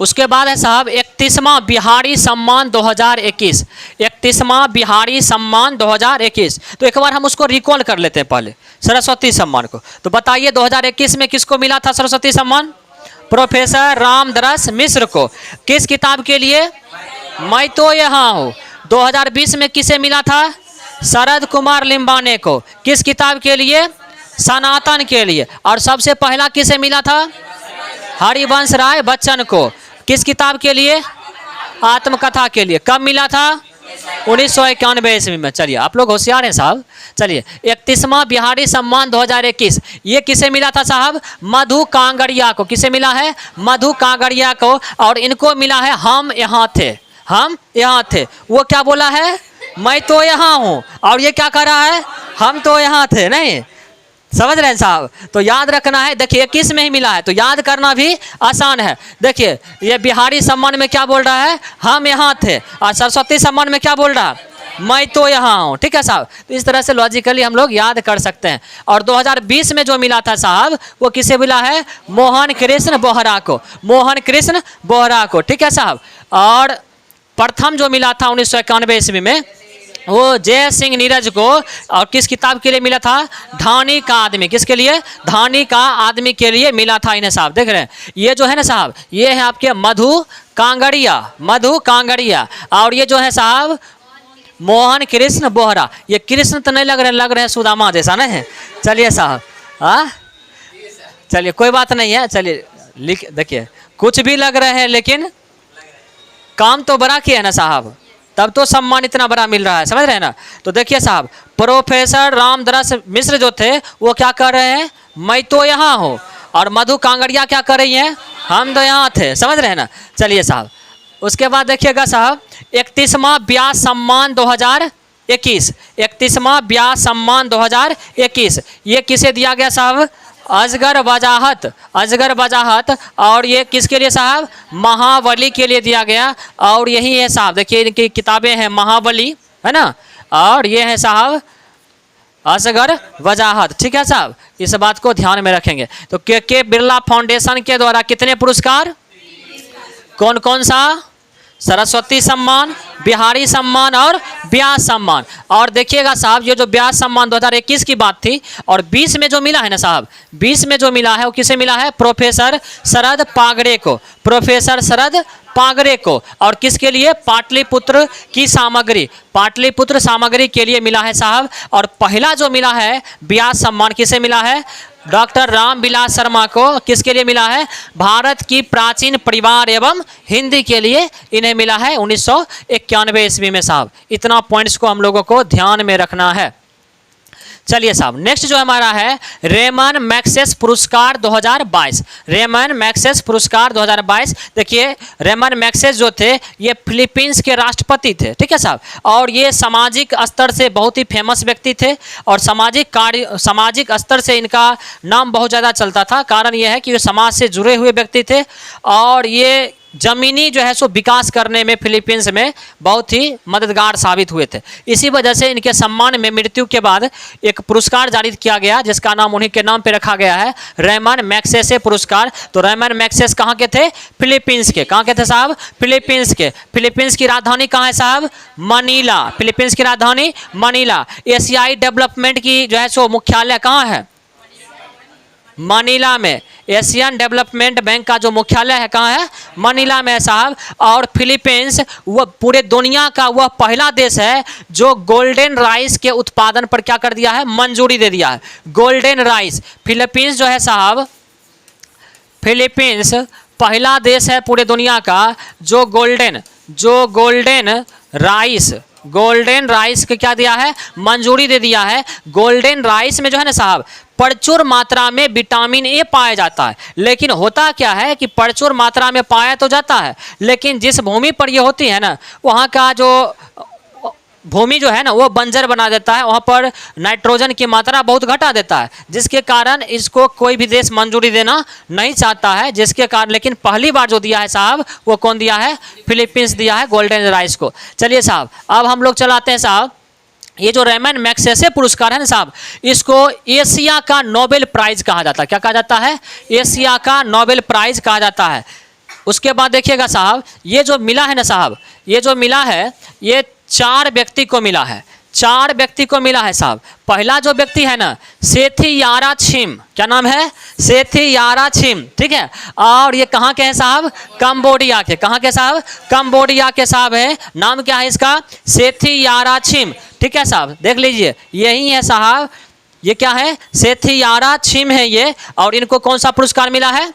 उसके बाद है साहब 31वां बिहारी सम्मान 2021, 31वां बिहारी सम्मान 2021। तो एक बार हम उसको रिकॉल कर लेते हैं पहले, सरस्वती सम्मान को। तो बताइए 2021 में किसको मिला था सरस्वती सम्मान? प्रोफेसर रामदरस मिश्र को। किस किताब के लिए? मैं तो यहाँ हूँ। 2020 में किसे मिला था? शरद कुमार लिम्बाने को। किस किताब के लिए? सनातन के लिए। और सबसे पहला किसे मिला था? हरिवंश राय बच्चन को। किस किताब के लिए? आत्मकथा के लिए। कब मिला था? 1991 ईस्वी में। चलिए, आप लोग होशियार हैं साहब। चलिए, 31वां बिहारी सम्मान 2021, ये किसे मिला था साहब? मधु कांगड़िया को। किसे मिला है? मधु कांगड़िया को। और इनको मिला है हम यहाँ थे, हम यहाँ थे। वो क्या बोला है? मैं तो यहाँ हूँ। और ये क्या कर रहा है? हम तो यहाँ थे नहीं। समझ रहे हैं साहब? तो याद रखना है। देखिए, 21 में ही मिला है, तो याद करना भी आसान है। देखिए, ये बिहारी सम्मान में क्या बोल रहा है? हम यहाँ थे। और सरस्वती सम्मान में क्या बोल रहा है? मैं तो यहाँ हूँ, ठीक है साहब। तो इस तरह से लॉजिकली हम लोग याद कर सकते हैं। और 2020 में जो मिला था साहब, वो किसे मिला है? मोहन कृष्ण बोहरा को, मोहन कृष्ण बोहरा को, ठीक है साहब। और प्रथम जो मिला था 1991 ईस्वी में, वो जय सिंह नीरज को। और किस किताब के लिए मिला था? धानी का आदमी। किसके लिए? धानी का आदमी के लिए मिला था इन्हें साहब। देख रहे हैं, ये जो है ना साहब, ये है आपके मधु कांगड़िया, मधु कांगड़िया। और ये जो है साहब मोहन कृष्ण बोहरा। ये कृष्ण तो नहीं लग रहे हैं सुदामा जैसा नहीं है। चलिए साहब, हाँ चलिए, कोई बात नहीं है। चलिए लिख, देखिए कुछ भी लग रहे हैं, लेकिन काम तो बड़ा किया है ना साहब, तब तो सम्मान इतना बड़ा मिल रहा है। समझ रहे हैं ना? तो देखिए साहब, प्रोफेसर रामदरस मिश्र जो थे, वो क्या कर रहे हैं? मैं तो यहाँ हूँ। और मधु कांगड़िया क्या कर रही हैं? हम तो यहाँ थे। समझ रहे हैं ना? चलिए साहब, उसके बाद देखिएगा साहब 31वां व्यास सम्मान 2021, 31वां व्यास सम्मान 2021, ये किसे दिया गया साहब? अजगर वजाहत, अजगर वजाहत। और ये किसके लिए साहब? महाबली के लिए दिया गया। और यही है साहब, देखिए इनकी किताबें हैं महाबली, है ना। और ये है साहब असगर वजाहत, ठीक है साहब। इस बात को ध्यान में रखेंगे। तो के बिरला फाउंडेशन के द्वारा कितने पुरस्कार? कौन कौन सा? सरस्वती सम्मान, बिहारी सम्मान और व्यास सम्मान। और देखिएगा साहब, ये जो व्यास सम्मान 2021 की बात थी, और 20 में जो मिला है ना साहब, 20 में जो मिला है वो किसे मिला है? प्रोफेसर शरद पागड़े को, प्रोफेसर शरद पागड़े को। और किसके लिए? पाटलिपुत्र की सामग्री, पाटलिपुत्र सामग्री के लिए मिला है साहब। और पहला जो मिला है व्यास सम्मान किसे मिला है? डॉक्टर रामविलास शर्मा को। किसके लिए मिला है? भारत की प्राचीन परिवार एवं हिंदी के लिए इन्हें मिला है 1991 ईस्वी में साहब। इतना पॉइंट्स को हम लोगों को ध्यान में रखना है। चलिए साहब, नेक्स्ट जो हमारा है रेमन मैग्सेस पुरस्कार 2022, रेमन मैग्सेस पुरस्कार 2022। देखिए, रेमन मैग्सेस जो थे, ये फिलीपींस के राष्ट्रपति थे, ठीक है साहब। और ये सामाजिक स्तर से बहुत ही फेमस व्यक्ति थे। और सामाजिक स्तर से इनका नाम बहुत ज़्यादा चलता था। कारण ये है कि ये समाज से जुड़े हुए व्यक्ति थे। और ये जमीनी जो है सो विकास करने में फिलीपींस में बहुत ही मददगार साबित हुए थे। इसी वजह से इनके सम्मान में मृत्यु के बाद एक पुरस्कार जारी किया गया जिसका नाम उन्हीं के नाम पे रखा गया है, रेमन मैग्सेसे पुरस्कार। तो रेमन मैग्सेसे कहाँ के थे? फिलीपींस के। कहाँ के थे साहब? फिलीपींस के। फिलीपींस की राजधानी कहाँ है साहब? मनीला। फिलीपींस की राजधानी मनीला। एशियाई डेवलपमेंट की जो है सो मुख्यालय कहाँ है? मनीला में। एशियन डेवलपमेंट बैंक का जो मुख्यालय है कहाँ है? मनीला में साहब। और फिलीपींस वह पूरे दुनिया का वह पहला देश है जो गोल्डन राइस के उत्पादन पर क्या कर दिया है? मंजूरी दे दिया है। Golden rice. फिलीपींस जो है साहब, फिलीपींस पहला देश है पूरे दुनिया का जो गोल्डन राइस के क्या दिया है? मंजूरी दे दिया है। गोल्डन राइस में जो है ना साहब प्रचुर मात्रा में विटामिन ए पाया जाता है। लेकिन होता क्या है कि प्रचुर मात्रा में पाया तो जाता है, लेकिन जिस भूमि पर ये होती है ना, वहाँ का जो भूमि जो है ना वो बंजर बना देता है, वहाँ पर नाइट्रोजन की मात्रा बहुत घटा देता है, जिसके कारण इसको कोई भी देश मंजूरी देना नहीं चाहता है। जिसके कारण लेकिन पहली बार जो दिया है साहब वो कौन दिया है? फिलीपींस दिया है गोल्डन राइस को। चलिए साहब अब हम लोग चलाते हैं साहब, ये जो रेमन मैग्सेसे पुरस्कार है ना साहब, इसको एशिया का नोबेल प्राइज कहा जाता है। क्या कहा जाता है? एशिया का नोबेल प्राइज कहा जाता है। उसके बाद देखिएगा साहब, ये जो मिला है ना साहब, ये जो मिला है ये 4 व्यक्ति को मिला है। 4 व्यक्ति को मिला है साहब। पहला जो व्यक्ति है ना सेठी यारा छिम, क्या नाम है? सेठी यारा छिम, ठीक है। और ये कहाँ के हैं साहब? कंबोडिया के। कहाँ के साहब? कंबोडिया के साहब है। नाम क्या है इसका? सेठी यारा छिम, ठीक है साहब। देख लीजिए यही है साहब, ये क्या है? सेठी यारा छिम है ये। और इनको कौन सा पुरस्कार मिला है?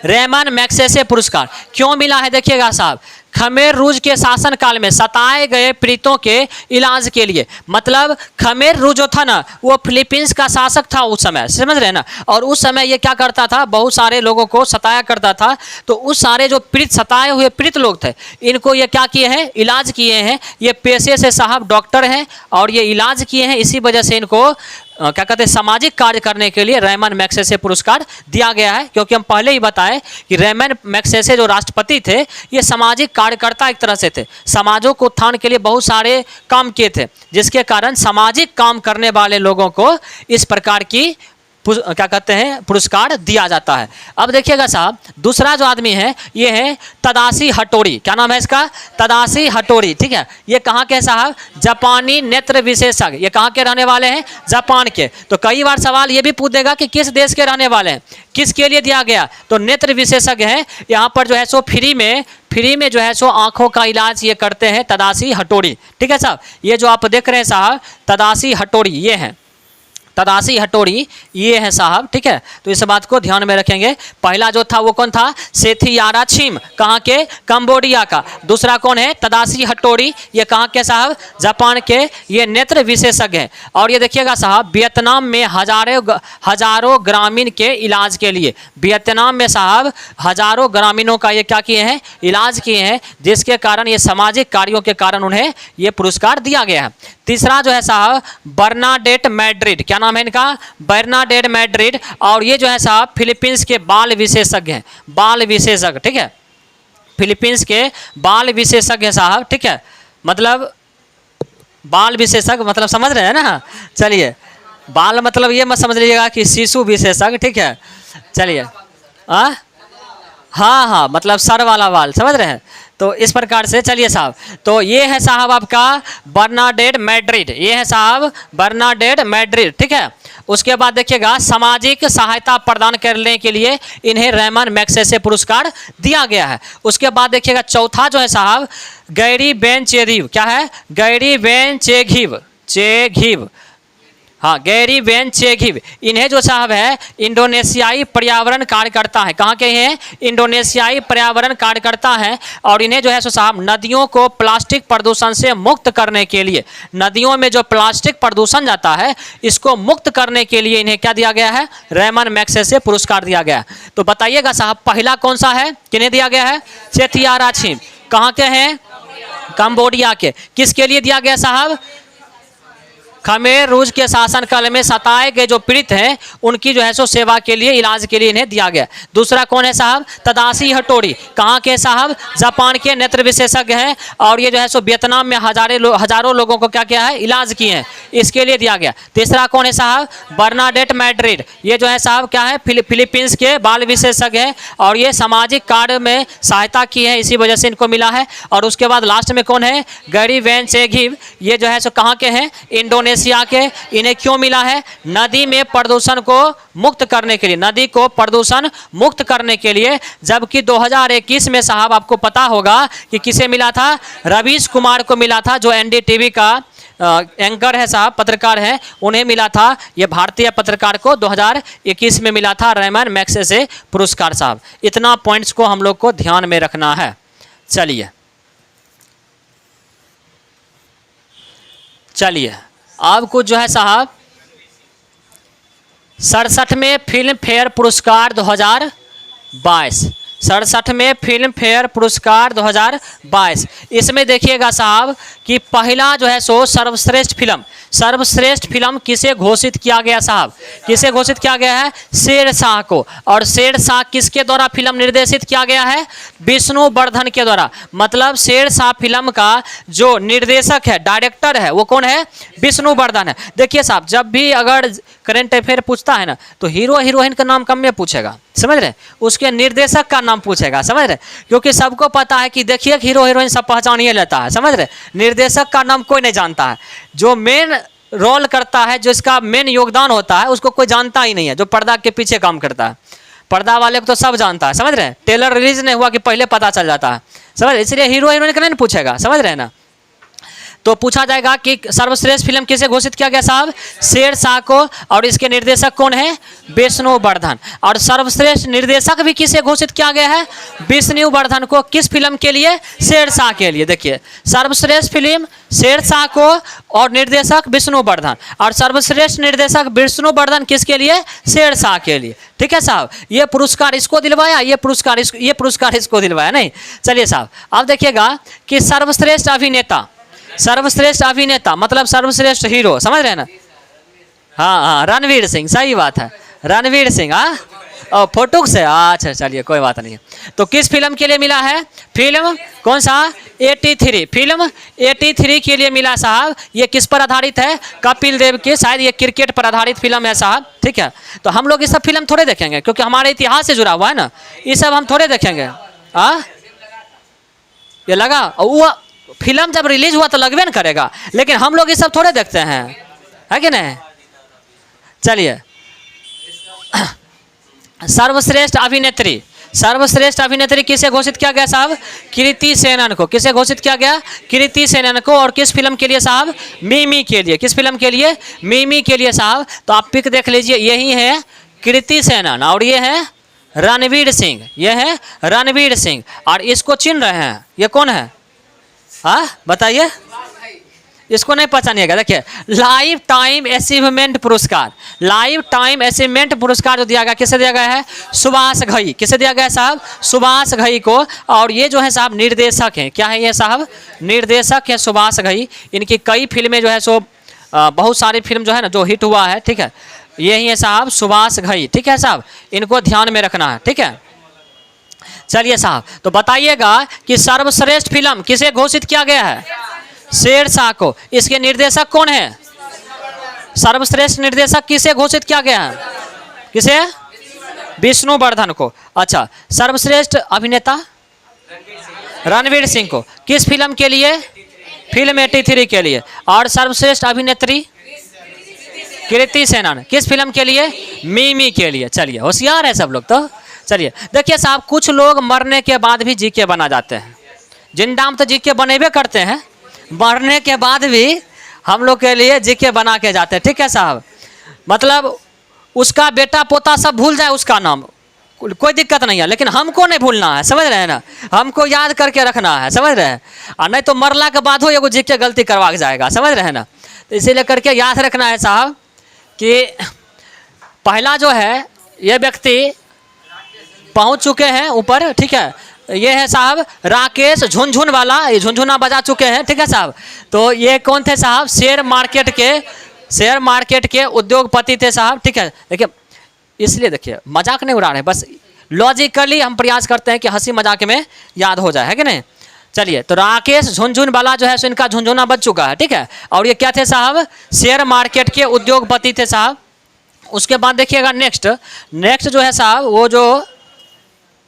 रेमन मैग्सेसे पुरस्कार। क्यों मिला है देखिएगा साहब, खमेर रूज के शासन काल में सताए गए पीड़ितों के इलाज के लिए। मतलब खमेर रूज जो था ना वो फिलीपींस का शासक था उस समय, समझ रहे हैं ना। और उस समय ये क्या करता था? बहुत सारे लोगों को सताया करता था। तो उस सारे जो पीड़ित सताए हुए पीड़ित लोग थे इनको ये क्या किए हैं? इलाज किए हैं। ये पेशे से साहब डॉक्टर हैं और ये इलाज किए हैं। इसी वजह से इनको क्या कहते हैं? सामाजिक कार्य करने के लिए रेमन मैग्सेसे पुरस्कार दिया गया है। क्योंकि हम पहले ही बताएं कि रेमन मैग्सेसे जो राष्ट्रपति थे ये सामाजिक कार्यकर्ता एक तरह से थे। समाजों को उत्थान के लिए बहुत सारे काम किए थे, जिसके कारण सामाजिक काम करने वाले लोगों को इस प्रकार की क्या कहते हैं? पुरस्कार दिया जाता है। अब देखिएगा साहब दूसरा जो आदमी है ये है तदाशी हटोरी। क्या नाम है इसका? तदाशी हटोरी, ठीक है। ये कहाँ के साहब? जापानी नेत्र विशेषज्ञ। ये कहाँ के रहने वाले हैं? जापान के। तो कई बार सवाल ये भी पूछ देगा कि किस देश के रहने वाले हैं, किसके लिए दिया गया? तो नेत्र विशेषज्ञ हैं। यहाँ पर जो है सो फ्री में जो है सो आंखों का इलाज ये करते हैं तदाशी हटोरी, ठीक है साहब। ये जो आप देख रहे हैं साहब तदाशी हटोरी, ये है तदाशी हटोरी, ये है साहब, ठीक है। तो इस बात को ध्यान में रखेंगे। पहला जो था वो कौन था? सेठी यारा छिम, कहाँ के? कंबोडिया का। दूसरा कौन है? तदाशी हटोरी, ये कहाँ के साहब? जापान के। ये नेत्र विशेषज्ञ हैं। और ये देखिएगा साहब वियतनाम में हजारों ग्रामीण के इलाज के लिए, वियतनाम में साहब हजारों ग्रामीणों का ये क्या किए हैं? इलाज किए हैं, जिसके कारण ये सामाजिक कार्यों के कारण उन्हें ये पुरस्कार दिया गया है। तीसरा जो है साहब बर्नाडेट मैड्रिड। क्या नाम है इनका? Bernadette Madrid. और ये जो है साहब फिलीपींस के बाल विशेषज्ञ हैं, बाल विशेषज्ञ, ठीक है। फिलीपींस के बाल विशेषज्ञ हैं साहब, ठीक है। मतलब बाल विशेषज्ञ मतलब समझ रहे हैं ना। चलिए बाल मतलब ये मत समझ लीजिएगा कि शिशु विशेषज्ञ, ठीक है। चलिए हाँ मतलब सर वाला बाल, समझ रहे हैं। तो इस प्रकार से चलिए साहब, तो ये है साहब आपका बर्नाडेट मैड्रिड, ये है साहब बर्नाडेट मैड्रिड, ठीक है। उसके बाद देखिएगा सामाजिक सहायता प्रदान करने के लिए इन्हें रेमन मैग्सेसे पुरस्कार दिया गया है। उसके बाद देखिएगा चौथा जो है साहब गैरी बेन चेघिव। क्या है? गैरी बेन चेघिव, हाँ गैरी बेन चेघिव। इन्हें जो साहब है इंडोनेशियाई पर्यावरण कार्यकर्ता हैं। कहाँ के हैं? इंडोनेशियाई पर्यावरण कार्यकर्ता हैं। और इन्हें जो है सो साहब नदियों को प्लास्टिक प्रदूषण से मुक्त करने के लिए, नदियों में जो प्लास्टिक प्रदूषण जाता है इसको मुक्त करने के लिए इन्हें क्या दिया गया है? रेमन मैग्सेसे पुरस्कार दिया गया है। तो बताइएगा साहब पहला कौन सा है, किन्हें दिया गया है? सेठी यारा छिम। कहाँ के हैं? कंबोडिया के। किसके लिए दिया गया साहब? खमेर रूज के शासन काल में सताए गए जो पीड़ित हैं उनकी जो है सो सेवा के लिए, इलाज के लिए इन्हें दिया गया। दूसरा कौन है साहब? तदाशी हटोड़ी। कहाँ के साहब? जापान के नेत्र विशेषज्ञ हैं और ये जो है सो वियतनाम में हजारों लोगों को क्या किया है? इलाज किए हैं, इसके लिए दिया गया। तीसरा कौन है साहब? Bernadette Madrid. ये जो है साहब क्या है? फिलीपींस के बाल विशेषज्ञ हैं और ये सामाजिक कार्य में सहायता की है, इसी वजह से इनको मिला है। और उसके बाद लास्ट में कौन है? गैरी वेनचेघिव। ये जो है सो कहाँ के हैं? इंडोनेशिया के। इन्हें क्यों मिला है? नदी में प्रदूषण को मुक्त करने के लिए, नदी को प्रदूषण मुक्त करने के लिए। जबकि 2021 में साहब आपको पता होगा कि किसे मिला था? रवीश कुमार को मिला था, जो एनडीटीवी का एंकर है साहब, पत्रकार हैं, उन्हें मिला था। ये भारतीय पत्रकार को 2021 में मिला था रेमन मैग्सेसे पुरस्कार साहब। इतना पॉइंट्स को हम लोग को ध्यान में रखना है। चलिए अब कुछ जो है साहब 67वें फिल्म फेयर पुरस्कार 2022, 67वें फिल्म फेयर पुरस्कार 2022। इसमें देखिएगा साहब कि पहला जो है सो सर्वश्रेष्ठ फिल्म किसे घोषित किया गया साहब? किसे घोषित किया गया है? शेरशाह को। और शेरशाह किसके द्वारा फिल्म निर्देशित किया गया है? विष्णुवर्धन के द्वारा। मतलब शेरशाह फिल्म का जो निर्देशक है, डायरेक्टर है, वो कौन है? विष्णुवर्धन है। देखिए साहब, जब भी अगर करंट अफेयर पूछता है ना, तो हीरो हीरोइन का नाम कम में पूछेगा, समझ रहे? उसके निर्देशक का नाम पूछेगा, समझ रहे? क्योंकि सबको पता है कि देखिए हीरो हीरोइन सब पहचान ही लेता है, समझ रहे? निर्देशक का नाम कोई नहीं जानता है। जो मेन रोल करता है, जिसका मेन योगदान होता है, उसको कोई जानता ही नहीं है, जो पर्दा के पीछे काम करता है। पर्दा वाले को तो सब जानता है, समझ रहे हैं? ट्रेलर रिलीज नहीं हुआ कि पहले पता चल जाता है, समझ रहे? इसलिए हीरो हीरोइन का नहीं पूछेगा, समझ रहे हैं ना? तो पूछा जाएगा कि सर्वश्रेष्ठ फिल्म किसे घोषित किया गया साहब? शेरशाह को। और इसके निर्देशक कौन है? विष्णुवर्धन। और सर्वश्रेष्ठ निर्देशक भी किसे घोषित किया गया है? विष्णुवर्धन को। किस फिल्म के लिए? शेरशाह के लिए। देखिए, सर्वश्रेष्ठ फिल्म शेरशाह को और निर्देशक विष्णुवर्धन। और सर्वश्रेष्ठ निर्देशक विष्णुवर्धन किसके लिए? शेरशाह के लिए। ठीक है साहब, ये पुरस्कार इसको दिलवाया, ये पुरस्कार इसको दिलवाया नहीं। चलिए साहब, अब देखिएगा कि सर्वश्रेष्ठ अभिनेता मतलब सर्वश्रेष्ठ हीरो, समझ रहे हैं ना? हाँ, रणवीर सिंह, सही बात है, रणवीर सिंह। और फोटो से, अच्छा चलिए कोई बात नहीं है। तो किस फिल्म के लिए मिला है? फिल्म कौन सा? 83। फिल्म 83 के लिए मिला साहब। ये किस पर आधारित है? कपिल देव के, शायद ये क्रिकेट पर आधारित फिल्म है साहब। ठीक है, तो हम लोग ये सब फिल्म थोड़े देखेंगे, क्योंकि हमारे इतिहास से जुड़ा हुआ है ना, ये सब हम थोड़े देखेंगे। ये लगा, वो फिल्म जब रिलीज हुआ तो लगबे न करेगा, लेकिन हम लोग ये सब थोड़े देखते हैं, है कि नहीं? चलिए, सर्वश्रेष्ठ अभिनेत्री किसे घोषित किया गया साहब? कृति सेनन को। किसे घोषित किया गया? कृति सेनन को। और किस फिल्म के लिए साहब? मिमी के लिए। किस फिल्म के लिए? मिमी के लिए साहब। तो आप पिक देख लीजिए, यही है कृति सेनन और ये है रणवीर सिंह। ये है रणवीर सिंह और इसको चिन्ह रहे हैं, ये कौन है? हाँ बताइए, इसको नहीं पहचानिएगा। देखिए, लाइफ टाइम अचीवमेंट पुरस्कार, लाइफ टाइम अचीवमेंट पुरस्कार जो दिया गया, किसे दिया गया है? सुभाष घई। किसे दिया गया है साहब? सुभाष घई को। और ये जो है साहब निर्देशक हैं, क्या है ये साहब? निर्देशक है सुभाष घई। इनकी कई फिल्में जो है सो बहुत सारी फिल्म जो है ना जो हिट हुआ है, ठीक है, यही है साहब सुभाष घई। ठीक है साहब, इनको ध्यान में रखना है। ठीक है, चलिए साहब, तो बताइएगा कि सर्वश्रेष्ठ फिल्म किसे घोषित किया गया है? शेरशाह को। इसके निर्देशक कौन है? सर्वश्रेष्ठ निर्देशक किसे घोषित किया गया है? किसे? विष्णुवर्धन को। अच्छा, सर्वश्रेष्ठ अभिनेता रणवीर सिंह को। किस फिल्म के लिए? फिल्म 83 के लिए। और सर्वश्रेष्ठ अभिनेत्री कृति सेनन। किस फिल्म के लिए? मिमी के लिए। चलिए, होशियार है सब लोग। तो चलिए देखिए साहब, कुछ लोग मरने के बाद भी जीके बना जाते हैं। जिंदा हम तो जीके बनेबे करते हैं, मरने के बाद भी हम लोग के लिए जीके बना के जाते हैं। ठीक है साहब, मतलब उसका बेटा पोता सब भूल जाए उसका नाम, कोई दिक्कत नहीं है, लेकिन हमको नहीं भूलना है, समझ रहे हैं ना? हमको याद करके रखना है, समझ रहे हैं? और नहीं तो मरला के बाद हो एगो जीके गलती करवा के जाएगा, समझ रहे हैं ना? तो इसीलिए करके याद रखना है साहब कि पहला जो है ये व्यक्ति पहुंच चुके हैं ऊपर। ठीक है, ये है साहब राकेश झुनझुन वाला, ये झुनझुना बजा चुके हैं। ठीक है साहब, तो ये कौन थे साहब? शेयर मार्केट के शेयर मार्केट के उद्योगपति थे साहब, ठीक है। देखिए इसलिए देखिए मजाक नहीं उड़ा रहे, बस लॉजिकली हम प्रयास करते हैं कि हंसी मजाक में याद हो जाए, है कि नहीं। चलिए, तो राकेश झुनझुनवाला जो है सो इनका झुनझुना बच चुका है, ठीक है। और ये क्या थे साहब, शेयर मार्केट के उद्योगपति थे साहब। उसके बाद देखिएगा नेक्स्ट जो है साहब, वो जो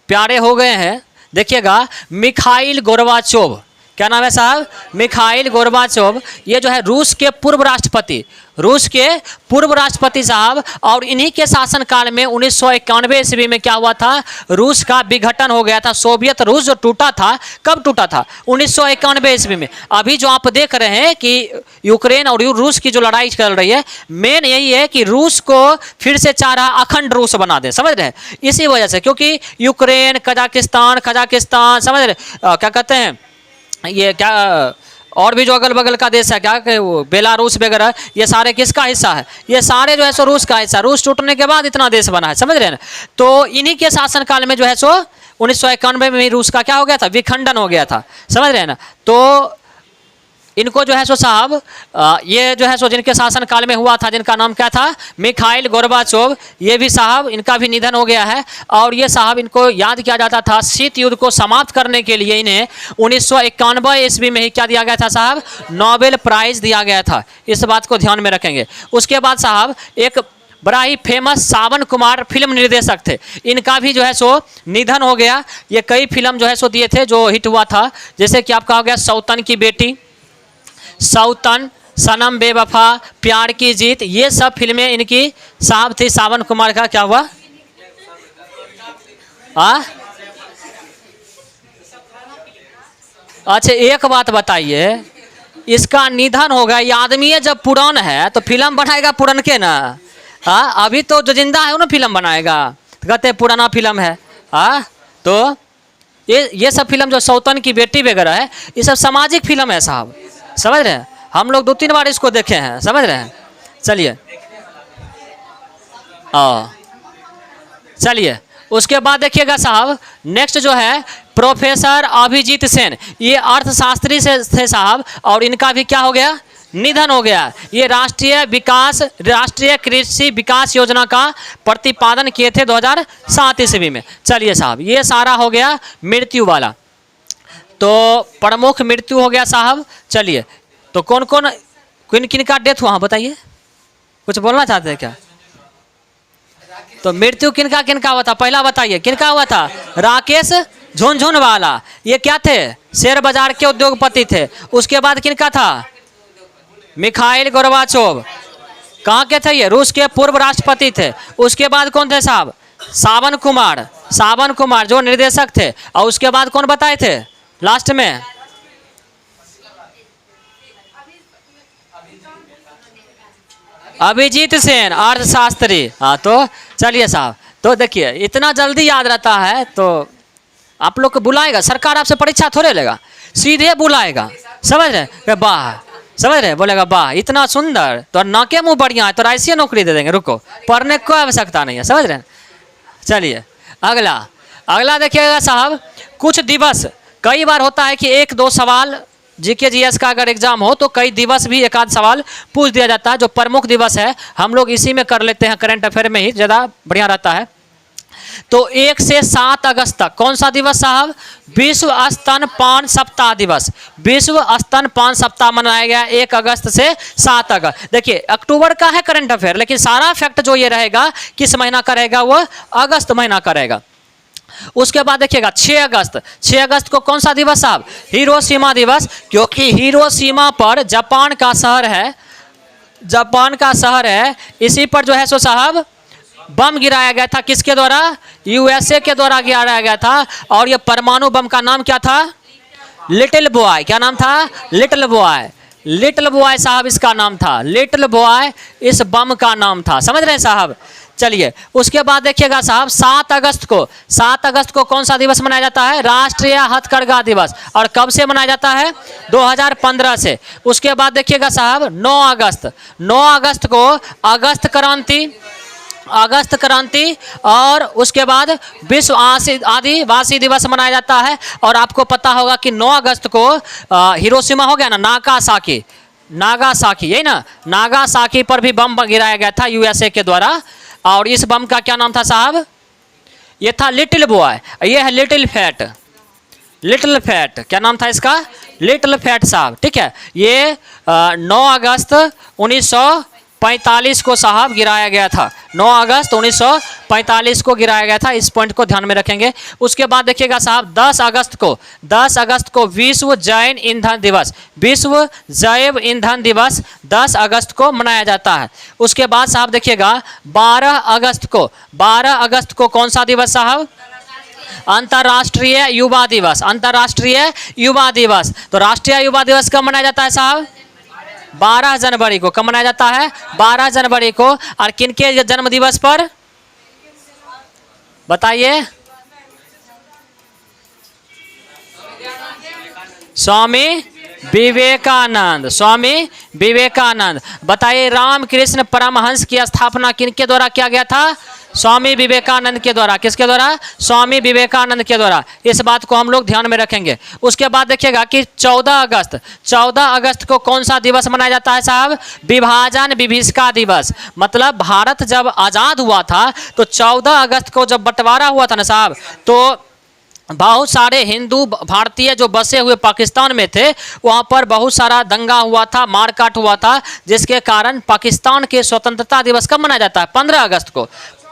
प्यारे हो गए हैं, देखिएगा मिखाइल गोर्बाचोव। क्या नाम है साहब, मिखाइल गोर्बाचोव। ये जो है रूस के पूर्व राष्ट्रपति साहब। और इन्हीं के शासनकाल में 1991 ईस्वी में क्या हुआ था, रूस का विघटन हो गया था। सोवियत रूस जो टूटा था, कब टूटा था, 1991 ईस्वी में। अभी जो आप देख रहे हैं कि यूक्रेन और रूस की जो लड़ाई चल रही है, मेन यही है कि रूस को फिर से चाह रहा अखंड रूस बना दे, समझ रहे हैं। इसी वजह से, क्योंकि यूक्रेन, कजाकिस्तान समझ रहे, क्या कहते हैं ये, क्या और भी जो अगल बगल का देश है, क्या कि वो बेलारूस वगैरह, ये सारे किसका हिस्सा है, ये सारे जो है सो रूस का हिस्सा। रूस टूटने के बाद इतना देश बना है, समझ रहे हैं ना। तो इन्हीं के शासनकाल में जो है सो 1991 में रूस का क्या हो गया था, विखंडन हो गया था, समझ रहे हैं ना। तो इनको जो है सो साहब, ये जो है सो जिनके शासनकाल में हुआ था, जिनका नाम क्या था, मिखाइल गोर्बाचोव, ये भी साहब, इनका भी निधन हो गया है। और ये साहब, इनको याद किया जाता था, शीत युद्ध को समाप्त करने के लिए इन्हें 1991 ईस्वी में ही क्या दिया गया था साहब, नोबेल प्राइज दिया गया था। इस बात को ध्यान में रखेंगे। उसके बाद साहब एक बड़ा ही फेमस सावन कुमार फिल्म निर्देशक थे, इनका भी जो है सो निधन हो गया। ये कई फिल्म जो है सो दिए थे जो हिट हुआ था, जैसे कि आपका हो गया सौतन की बेटी, सौतन, सनम बेवफा, प्यार की जीत, ये सब फिल्में इनकी साहब थी। सावन कुमार का क्या हुआ, अच्छा एक बात बताइए, इसका निधन होगा, ये आदमी जब पुरान है तो फिल्म बनाएगा पुरान के ना। अभी तो जो जिंदा है वो ना फिल्म बनाएगा, तो कहते हैं पुराना फिल्म है। तो ये सब फिल्म जो सौतन की बेटी वगैरह है, ये सब सामाजिक फिल्म है साहब, समझ रहे हैं। हम लोग 2-3 बार इसको देखे हैं, समझ रहे हैं। चलिए चलिए, उसके बाद देखिएगा साहब, नेक्स्ट जो है प्रोफेसर अभिजीत सेन, ये अर्थशास्त्री से थे साहब। और इनका भी क्या हो गया, निधन हो गया। ये राष्ट्रीय कृषि विकास योजना का प्रतिपादन किए थे 2007 ईस्वी में। चलिए साहब, ये सारा हो गया मृत्यु वाला, तो प्रमुख मृत्यु हो गया साहब। चलिए, तो कौन कौन किन का डेथ हुआ बताइए, कुछ बोलना चाहते हैं क्या। तो मृत्यु किनका हुआ था, पहला बताइए किनका हुआ था, राकेश झुनझुनवाला। ये क्या थे, शेयर बाजार के उद्योगपति थे। उसके बाद किनका था, मिखाइल गोर्बाचोव, कहाँ के थे ये, रूस के पूर्व राष्ट्रपति थे। उसके बाद कौन थे साहब, सावन कुमार जो निर्देशक थे। और उसके बाद कौन बताए थे लास्ट में, अभिजीत सेन अर्थशास्त्री। तो चलिए साहब, तो देखिए इतना जल्दी याद रहता है, तो आप लोग को बुलाएगा सरकार, आपसे परीक्षा थोड़े लेगा, सीधे बुलाएगा, समझ रहे, वाह, समझ रहे, बोलेगा वाह इतना सुंदर, तो नाके मुंह बढ़िया है, तो ऐसी नौकरी दे देंगे, रुको, पढ़ने की कोई आवश्यकता नहीं है, समझ रहे हैं। चलिए अगला देखिएगा साहब, कुछ दिवस, कई बार होता है कि 1-2 सवाल जीके जीएस का अगर एग्जाम हो तो कई दिवस भी एक आध सवाल पूछ दिया जाता है। जो प्रमुख दिवस है हम लोग इसी में कर लेते हैं, करंट अफेयर में ही ज़्यादा बढ़िया रहता है। तो 1 से 7 अगस्त तक कौन सा दिवस साहब, विश्व स्तनपान सप्ताह दिवस। विश्व स्तनपान सप्ताह मनाया गया 1 अगस्त से 7 अगस्त। देखिए अक्टूबर का है करंट अफेयर, लेकिन सारा फैक्ट जो ये रहेगा किस महीना का रहेगा, वो अगस्त महीना का रहेगा। उसके बाद देखिएगा 6 अगस्त को कौन सा दिवस साहब, हिरोशिमा दिवस, क्योंकि हिरोशिमा पर जापान का शहर है, इसी पर जो है सो साहब बम गिराया गया था, किसके द्वारा, यूएसए के द्वारा गिराया गया था। और ये परमाणु बम का नाम क्या था, लिटिल बॉय। क्या नाम था, लिटिल बॉय साहब इसका नाम था, लिटिल बॉय इस बम का नाम था, समझ रहे हैं साहब। चलिए उसके बाद देखिएगा साहब 7 अगस्त को कौन सा दिवस मनाया जाता है, राष्ट्रीय हथकरघा दिवस। और कब से मनाया जाता है, 2015 से। उसके बाद देखिएगा साहब 9 अगस्त को अगस्त क्रांति और उसके बाद विश्व आदिवासी दिवस मनाया जाता है। और आपको पता होगा कि 9 अगस्त को हिरोशिमा हो गया ना, नागासाकी, यही ना, नागासाकी पर भी बम गिराया गया था यूएसए के द्वारा। और इस बम का क्या नाम था साहब? ये था लिटिल बॉय, ये है लिटिल फैट। लिटिल फैट क्या नाम था इसका? लिटिल फैट साहब, ठीक है। ये 9 अगस्त 1945 को साहब गिराया गया था। 9 अगस्त 1945 को गिराया गया था। इस पॉइंट को ध्यान में रखेंगे। उसके बाद देखिएगा साहब 10 अगस्त को विश्व जैव ईंधन दिवस, विश्व जैव ईंधन दिवस 10 अगस्त को मनाया जाता है। उसके बाद साहब देखिएगा 12 अगस्त को कौन सा दिवस साहब? अंतर्राष्ट्रीय युवा दिवस, अंतर्राष्ट्रीय युवा दिवस। तो राष्ट्रीय युवा दिवस कब मनाया जाता है साहब? 12 जनवरी को। कब मनाया जाता है? 12 जनवरी को। और किनके जन्म दिवस पर बताइए? स्वामी विवेकानंद, स्वामी विवेकानंद। बताइए रामकृष्ण परमहंस की स्थापना किनके द्वारा किया गया था? स्वामी विवेकानंद के द्वारा। किसके द्वारा? स्वामी विवेकानंद के द्वारा। इस बात को हम लोग ध्यान में रखेंगे। उसके बाद देखिएगा कि 14 अगस्त को कौन सा दिवस मनाया जाता है साहब? विभाजन विभीषिका दिवस। मतलब भारत जब आज़ाद हुआ था तो 14 अगस्त को जब बंटवारा हुआ था ना साहब, तो बहुत सारे हिंदू भारतीय जो बसे हुए पाकिस्तान में थे, वहाँ पर बहुत सारा दंगा हुआ था, मारकाट हुआ था, जिसके कारण पाकिस्तान के स्वतंत्रता दिवस कब मनाया जाता है? 15 अगस्त को,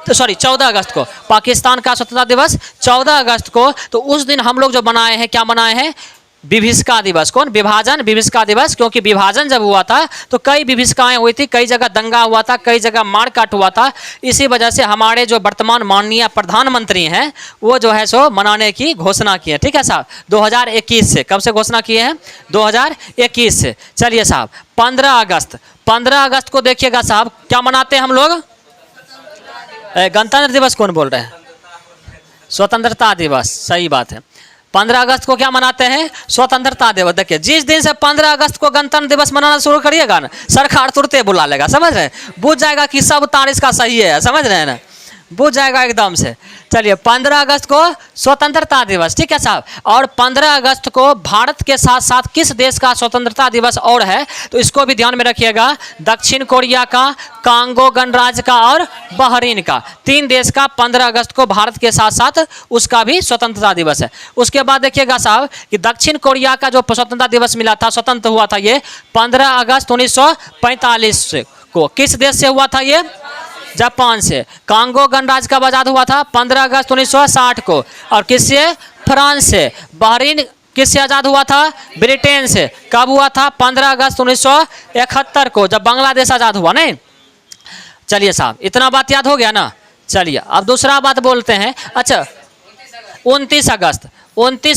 तो सॉरी 14 अगस्त को। पाकिस्तान का स्वतंत्रता दिवस 14 अगस्त को। तो उस दिन हम लोग जो बनाए हैं, क्या मनाए हैं? विभीषिका दिवस। कौन? विभाजन विभीषिका दिवस। क्योंकि विभाजन जब हुआ था तो कई विभीषिकाएं हुई थी, कई जगह दंगा हुआ था, कई जगह मारकाट हुआ था। इसी वजह से हमारे जो वर्तमान माननीय प्रधानमंत्री हैं वो जो है सो मनाने की घोषणा की है। ठीक है साहब, 2021 से। कब से घोषणा किए हैं? 2021 से। चलिए साहब 15 अगस्त को देखिएगा साहब क्या मनाते हैं हम लोग? गणतंत्र दिवस कौन बोल रहे हैं? स्वतंत्रता दिवस, सही बात है। 15 अगस्त को क्या मनाते हैं? स्वतंत्रता दिवस। देखिए जिस दिन से 15 अगस्त को गणतंत्र दिवस मनाना शुरू करिएगा ना, सरकार तुरंत बुला लेगा, समझ रहे हैं? बुझ जाएगा कि सब तारीख का सही है, समझ रहे हैं ना, बुझ जाएगा एकदम से। चलिए 15 अगस्त को स्वतंत्रता दिवस, ठीक है साहब। और 15 अगस्त को भारत के साथ साथ किस देश का स्वतंत्रता दिवस और है, तो इसको भी ध्यान में रखिएगा। दक्षिण कोरिया का, कांगो गणराज्य का और बहरीन का, 3 देश का 15 अगस्त को भारत के साथ साथ उसका भी स्वतंत्रता दिवस है। उसके बाद देखिएगा साहब कि दक्षिण कोरिया का जो स्वतंत्रता दिवस मिला था, स्वतंत्र हुआ था, ये 15 अगस्त 1945 को। किस देश से हुआ था ये? जापान से। कांगो गणराज्य कब आजाद हुआ था? 15 अगस्त 1960 को। और किससे? फ्रांस से। बहरीन किससे आजाद हुआ था? ब्रिटेन से। कब हुआ था? 15 अगस्त 1971 को, जब बांग्लादेश आजाद हुआ। नहीं, चलिए साहब इतना बात याद हो गया ना। चलिए अब दूसरा बात बोलते हैं। अच्छा 29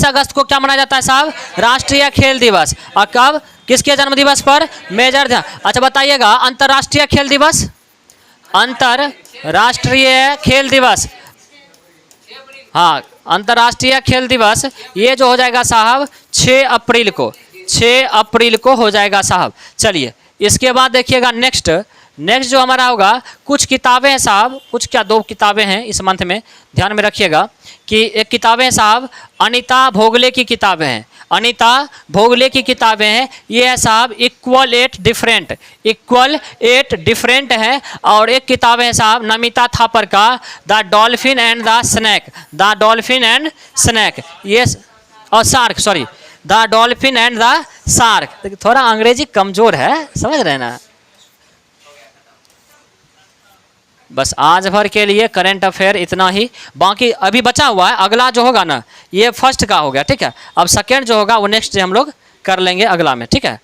अगस्त को क्या मनाया जाता है साहब? राष्ट्रीय खेल दिवस। और कब? किसके जन्म दिवस पर? मेजर ध्यान। अच्छा बताइएगा अंतर्राष्ट्रीय खेल दिवस, अंतर्राष्ट्रीय खेल दिवस, हाँ अंतर्राष्ट्रीय खेल दिवस ये जो हो जाएगा साहब 6 अप्रैल को, 6 अप्रैल को हो जाएगा साहब। चलिए इसके बाद देखिएगा नेक्स्ट जो हमारा होगा, कुछ किताबें हैं साहब, कुछ क्या 2 किताबें हैं इस मंथ में, ध्यान में रखिएगा कि एक किताबें साहब अनीता भोगले की किताबें हैं, अनीता भोगले की किताबें हैं। ये है साहब इक्वल एट डिफरेंट है। और एक किताबें हैं साहब नमिता थापर का द डॉल्फिन एंड स्नैक, ये और shark, sorry the dolphin and the shark. थोड़ा अंग्रेजी कमजोर है, समझ रहे हैं ना। बस आज भर के लिए करंट अफेयर इतना ही, बाकी अभी बचा हुआ है। अगला जो होगा ना ये फर्स्ट का हो गया, ठीक है। अब सेकंड जो होगा वो नेक्स्ट डे हम लोग कर लेंगे अगला में, ठीक है।